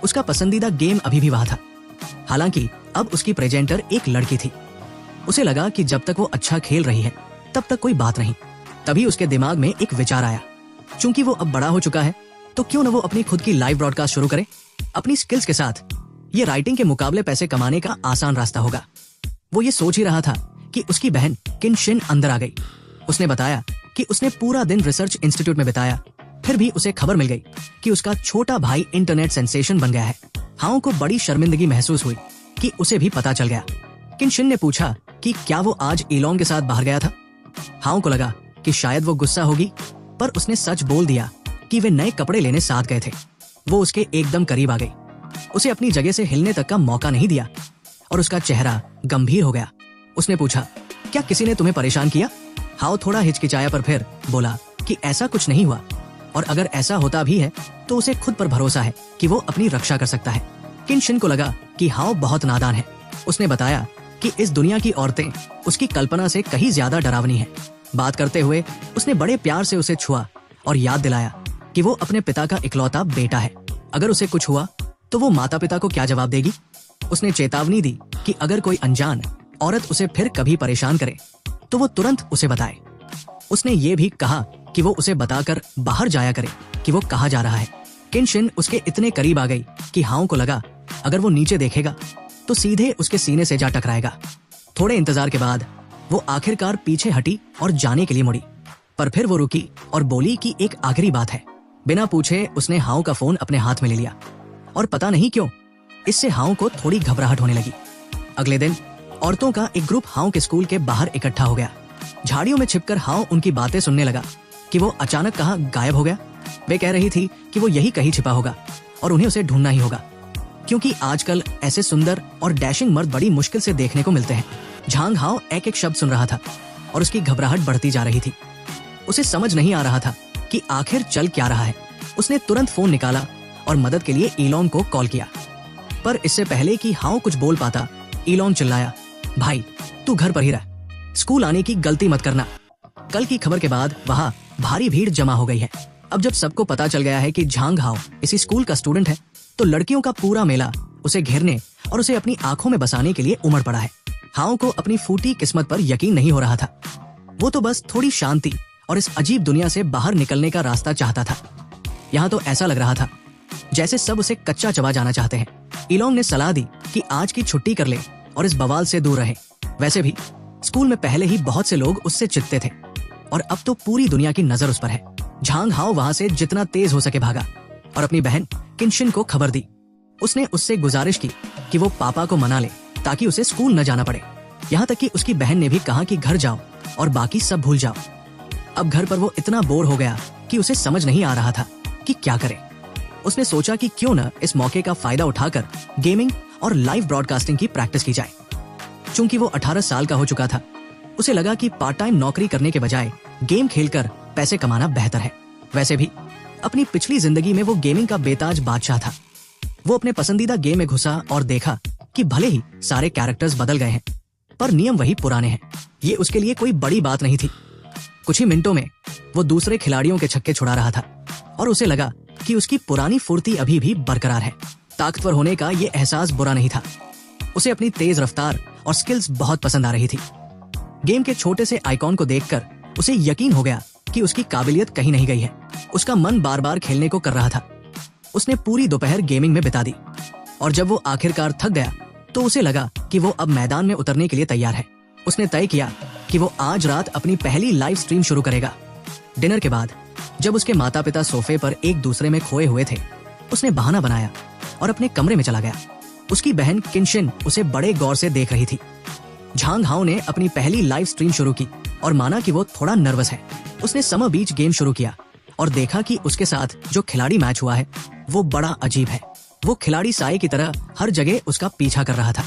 उसका पसंदीदा गेम अभी भी वहां था। हालांकि अब उसकी प्रेजेंटर एक लड़की थी। उसे लगा कि जब तक वो अच्छा खेल रही है तब तक कोई बात नहीं। तभी उसके दिमाग में एक विचार आया, चूंकि वो अब बड़ा हो चुका है तो क्यों न वो अपनी खुद की लाइव ब्रॉडकास्ट शुरू करे। अपनी स्किल्स के साथ ये राइटिंग के मुकाबले पैसे कमाने का आसान रास्ता होगा। वो ये सोच ही रहा था कि उसकी बहन किन शिन अंदर आ गई। उसने बताया कि उसने पूरा दिन रिसर्च इंस्टीट्यूट में बिताया, फिर भी उसे खबर मिल गई कि उसका छोटा भाई इंटरनेट सेंसेशन बन गया है। हाओ को बड़ी शर्मिंदगी महसूस हुई कि उसे भी पता चल गया। किनशिन ने पूछा कि क्या वो आज ईलोंग के साथ बाहर गया था। हाओ को लगा कि शायद वो गुस्सा होगी, पर उसने सच बोल दिया कि वे नए कपड़े लेने साथ गए थे। वो उसके एकदम करीब आ गई, उसे अपनी जगह से हिलने तक का मौका नहीं दिया और उसका चेहरा गंभीर हो गया। उसने पूछा, क्या किसी ने तुम्हें परेशान किया? हाओ थोड़ा हिचकिचाया पर फिर बोला कि ऐसा कुछ नहीं हुआ, और अगर ऐसा होता भी है तो उसे खुद पर भरोसा है कि वो अपनी रक्षा कर सकता है। किनशिन को लगा कि हाओ बहुत नादान है। उसने बताया कि इस दुनिया की औरतें उसकी कल्पना से कहीं ज्यादा डरावनी हैं। बात करते हुए उसने बड़े प्यार से उसे छुआ और याद दिलाया कि वो अपने पिता का इकलौता बेटा है। अगर उसे कुछ हुआ तो वो माता पिता को क्या जवाब देगी? उसने चेतावनी दी कि अगर कोई अनजान औरत उसे फिर कभी परेशान करे तो वो तुरंत उसे बताए। उसने ये भी कहा कि वो उसे बताकर बाहर जाया करे कि वो कहाँ जा रहा है। किनशिन उसके इतने करीब आ गई कि हाओ को लगा अगर वो नीचे देखेगा तो सीधे उसके सीने से जा टकराएगा। थोड़े इंतजार के बाद वो आखिरकार पीछे हटी और जाने के लिए मुड़ी, पर फिर वो रुकी और बोली कि एक आखिरी बात है। बिना पूछे उसने हाओ का फोन अपने हाथ में ले लिया और पता नहीं क्यों इससे हाओ को थोड़ी घबराहट होने लगी। अगले दिन औरतों का एक ग्रुप हाओ के स्कूल के बाहर इकट्ठा हो गया। झाड़ियों में छिपकर हाओ उनकी बातें सुनने लगा कि वो अचानक कहाँ गायब हो गया। वे कह रही थी कि वो यही कहीं छिपा होगा और उन्हें उसे ढूंढना ही होगा, क्योंकि आजकल ऐसे सुंदर और डैशिंग मर्द बड़ी मुश्किल से देखने को मिलते हैं। झांग हाओ एक एक शब्द सुन रहा था और उसकी घबराहट बढ़ती जा रही थी। उसे समझ नहीं आ रहा था कि आखिर चल क्या रहा है। उसने तुरंत फोन निकाला और मदद के लिए ईलोंग को कॉल किया, पर इससे पहले कि हाओ कुछ बोल पाता, ईलोंग चिल्लाया, भाई तू घर पर ही रह, स्कूल आने की गलती मत करना। कल की खबर के बाद वहाँ भारी भीड़ जमा हो गई है। अब जब सबको पता चल गया है कि झांग हाओ इसी स्कूल का स्टूडेंट है, तो लड़कियों का पूरा मेला उसे घेरने और उसे अपनी आंखों में बसाने के लिए उमड़ पड़ा है। हाओ को अपनी फूटी किस्मत पर यकीन नहीं हो रहा था। वो तो बस थोड़ी शांति और इस अजीब दुनिया से बाहर निकलने का रास्ता चाहता था। यहाँ तो ऐसा लग रहा था जैसे सब उसे कच्चा चबा जाना चाहते हैं। ईलोंग ने सलाह दी कि आज की छुट्टी कर ले और इस बवाल से दूर रहे। वैसे भी स्कूल में पहले ही बहुत से लोग उससे चिढ़ते थे और अब तो पूरी दुनिया की नजर उस पर है। झांग हाओ वहाँ से जितना तेज हो सके भागा और अपनी बहन किनशिन को खबर दी। उसने उससे गुजारिश की कि वो पापा को मना ले ताकि उसे स्कूल न जाना पड़े। यहाँ तक कि उसकी बहन ने भी कहा कि घर जाओ और बाकी सब भूल जाओ। अब घर पर वो इतना बोर हो गया कि उसे समझ नहीं आ रहा था कि क्या करे। उसने सोचा कि क्यों न इस मौके का फायदा उठाकर गेमिंग और लाइव ब्रॉडकास्टिंग की प्रैक्टिस की जाए। चूंकि वो 18 साल का हो चुका था, उसे लगा कि पार्ट टाइम नौकरी करने के बजाय गेम खेलकर पैसे कमाना बेहतर है। वैसे भी अपनी पिछली जिंदगी में वो गेमिंग का बेताज बादशाह था। वो अपने पसंदीदा गेम में घुसा और देखा कि भले ही सारे कैरेक्टर्स बदल गए हैं, पर नियम वही पुराने हैं। ये उसके लिए कोई बड़ी बात नहीं थी। कुछ ही मिनटों में वो दूसरे खिलाड़ियों के छक्के छुड़ा रहा था और उसे लगा कि उसकी पुरानी फुर्ती अभी भी बरकरार है। ताकतवर होने का ये एहसास बुरा नहीं था। उसे अपनी तेज रफ्तार और स्किल्स बहुत पसंद आ रही थी। गेम के छोटे से आइकॉन को देखकर उसे यकीन हो गया कि उसकी काबिलियत कहीं नहीं गई है। उसका मन बार बार खेलने को कर रहा था। उसने पूरी दोपहर गेमिंग में बिता दी और जब वो आखिरकार थक गया तो उसे लगा कि वो अब मैदान में उतरने के लिए तैयार है। उसने तय किया कि वो आज रात अपनी पहली लाइव स्ट्रीम शुरू करेगा। डिनर के बाद जब उसके माता पिता सोफे पर एक दूसरे में खोए हुए थे, उसने बहाना बनाया और अपने कमरे में चला गया। उसकी बहन किनशिन उसे बड़े गौर से देख रही थी। झांग हाओ ने अपनी पहली लाइव स्ट्रीम शुरू की और माना कि वो थोड़ा नर्वस है। उसने समर बीच गेम शुरू किया और देखा कि उसके साथ जो खिलाड़ी मैच हुआ है वो बड़ा अजीब है। वो खिलाड़ी साए की तरह हर जगह उसका पीछा कर रहा था।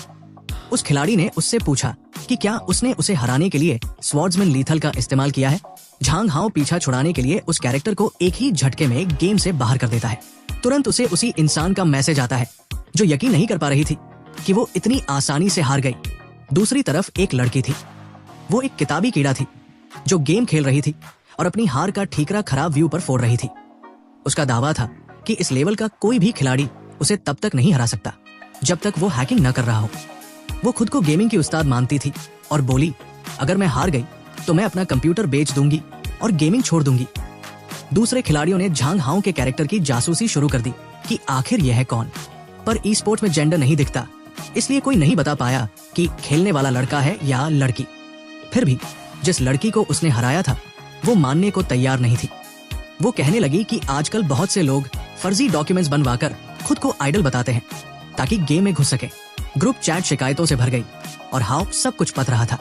उस खिलाड़ी ने उससे पूछा कि क्या उसने उसे हराने के लिए स्वॉर्ड्समैन लीथल का इस्तेमाल किया है। झांग हाओ पीछा छुड़ाने के लिए उस कैरेक्टर को एक ही झटके में गेम से बाहर कर देता है। तुरंत उसे उसी इंसान का मैसेज आता है जो यकीन नहीं कर पा रही थी कि वो इतनी आसानी से हार गई। दूसरी तरफ एक लड़की थी। वो एक किताबी कीड़ा थी जो गेम खेल रही थी और अपनी हार का ठीकरा खराब व्यू पर फोड़ रही थी। उसका दावा था कि इस लेवल का कोई भी खिलाड़ी उसे तब तक नहीं हरा सकता जब तक वो हैकिंग न कर रहा हो। वो खुद को गेमिंग की उस्ताद मानती थी और बोली, अगर मैं हार गई तो मैं अपना कंप्यूटर बेच दूंगी और गेमिंग छोड़ दूंगी। दूसरे खिलाड़ियों ने झांग हाओ के कैरेक्टर की जासूसी शुरू कर दी कि आखिर यह है कौन। पर ई स्पोर्ट्स में जेंडर नहीं दिखता, इसलिए कोई नहीं बता पाया कि खेलने वाला लड़का है या लड़की। फिर भी जिस लड़की को उसने हराया था वो मानने को तैयार नहीं थी। वो कहने लगी कि आजकल बहुत से लोग फर्जी डॉक्यूमेंट्स बनवाकर खुद को आइडल बताते हैं ताकि गेम में घुस सके। ग्रुप चैट शिकायतों से भर गई और हाउ सब कुछ पत रहा था।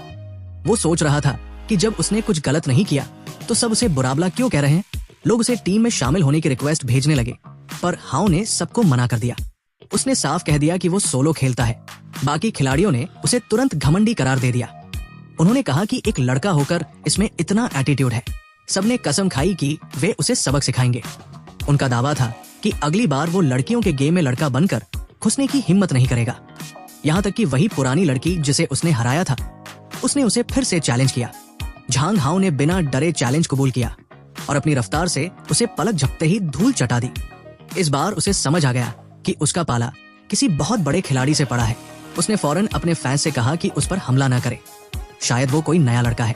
वो सोच रहा था कि जब उसने कुछ गलत नहीं किया तो सब उसे बुरा क्यों कह रहे हैं। लोग उसे टीम में शामिल होने की रिक्वेस्ट भेजने लगे, पर हाउ ने सबको मना कर दिया। उसने साफ कह दिया कि वो सोलो खेलता है। बाकी खिलाड़ियों ने उसे तुरंत घमंडी करार दे दिया। उन्होंने कहा कि एक लड़का होकर इसमें इतना एटीट्यूड है। सबने कसम खाई कि वे उसे सबक सिखाएंगे। उनका दावा था कि अगली बार वो लड़कियों के गेम में लड़का बनकर घुसने की हिम्मत नहीं करेगा। यहाँ तक कि वही पुरानी लड़की जिसे उसने हराया था, उसने उसे फिर से चैलेंज किया। झांग हाउ ने बिना डरे चैलेंज कबूल किया और अपनी रफ्तार से उसे पलक झपकते ही धूल चटा दी। इस बार उसे समझ आ गया कि उसका पाला किसी बहुत बड़े खिलाड़ी से पड़ा है। उसने फौरन अपने फैंस से कहा कि उस पर हमला न करे। शायद वो कोई नया लड़का है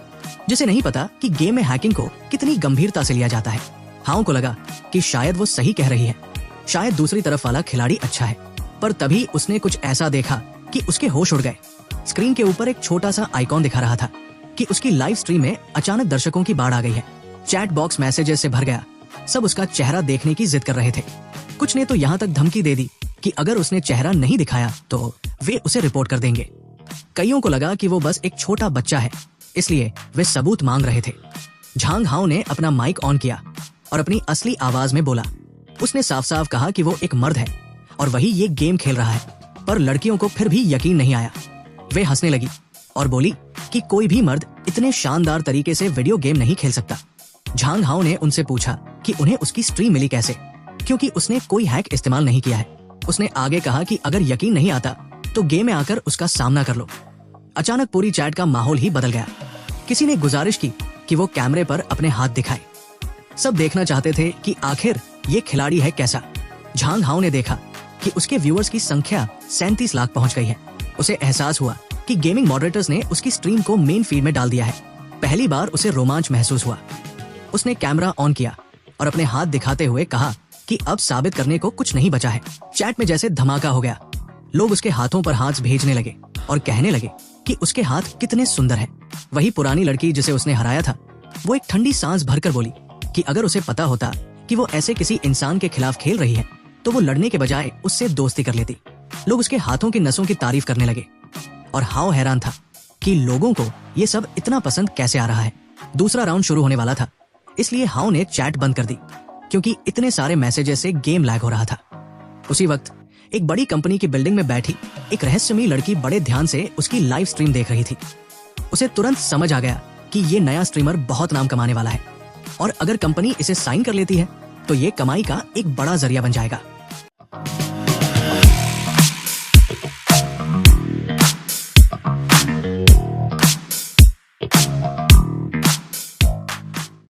जिसे नहीं पता कि गेम में हैकिंग को कितनी गंभीरता से लिया जाता है। हाउ को लगा कि शायद वो सही कह रही है, शायद दूसरी तरफ वाला खिलाड़ी अच्छा है। पर तभी उसने कुछ ऐसा देखा कि उसके होश उड़ गए। स्क्रीन के ऊपर एक छोटा सा आइकॉन दिखा रहा था कि उसकी लाइव स्ट्रीम में अचानक दर्शकों की बाढ़ आ गई है। चैट बॉक्स मैसेजेस से भर गया। सब उसका चेहरा देखने की जिद कर रहे थे। कुछ ने तो यहाँ तक धमकी दे दी कि अगर उसने चेहरा नहीं दिखाया तो वे उसे रिपोर्ट कर देंगे। कईयों को लगा कि वो बस एक छोटा बच्चा है, इसलिए वे सबूत मांग रहे थे। झांग हाउ ने अपना माइक ऑन किया और अपनी असली आवाज में बोला। उसने साफ साफ कहा कि वो एक मर्द है और वही ये गेम खेल रहा है। पर लड़कियों को फिर भी यकीन नहीं आया। वे हंसने लगी और बोली कि कोई भी मर्द इतने शानदार तरीके से वीडियो गेम नहीं खेल सकता। झांग हाउ ने उनसे पूछा कि उन्हें उसकी स्ट्रीम मिली कैसे, क्योंकि उसने कोई हैक इस्तेमाल नहीं किया है। उसने आगे कहा कि अगर यकीन नहीं आता तो गेम में आकर उसका सामना कर लो। अचानक पूरी चैट का माहौल ही बदल गया। किसी ने गुजारिश की कि वो कैमरे पर अपने हाथ दिखाए। सब देखना चाहते थे कि आखिर ये खिलाड़ी है कैसा। झांग हाउ ने देखा कि उसके व्यूअर्स की संख्या 37 लाख पहुंच गई है। उसे एहसास हुआ कि गेमिंग मॉडरेटर्स ने उसकी स्ट्रीम को मेन फीड में डाल दिया है। पहली बार उसे रोमांच महसूस हुआ। उसने कैमरा ऑन किया और अपने हाथ दिखाते हुए कहा कि अब साबित करने को कुछ नहीं बचा है। चैट में जैसे धमाका हो गया। लोग उसके हाथों पर हाथ भेजने लगे और कहने लगे कि उसके हाथ कितने सुंदर हैं। वही पुरानी लड़की जिसे उसने हराया था, वो एक ठंडी सांस भरकर बोली कि अगर उसे पता होता कि वो ऐसे किसी इंसान के खिलाफ खेल रही है तो वो लड़ने के बजाय उससे दोस्ती कर लेती। लोग उसके हाथों की नसों की तारीफ करने लगे और हाउ हैरान था कि लोगों को ये सब इतना पसंद कैसे आ रहा है। दूसरा राउंड शुरू होने वाला था, इसलिए हाउ ने चैट बंद कर दी क्योंकि इतने सारे मैसेजेस से गेम लैग हो रहा था। उसी वक्त एक बड़ी कंपनी की बिल्डिंग में बैठी एक रहस्यमयी लड़की बड़े ध्यान से उसकी लाइव स्ट्रीम देख रही थी। उसे तुरंत समझ आ गया कि ये नया स्ट्रीमर बहुत नाम कमाने वाला है और अगर कंपनी इसे साइन कर लेती है तो ये कमाई का एक बड़ा जरिया बन जाएगा।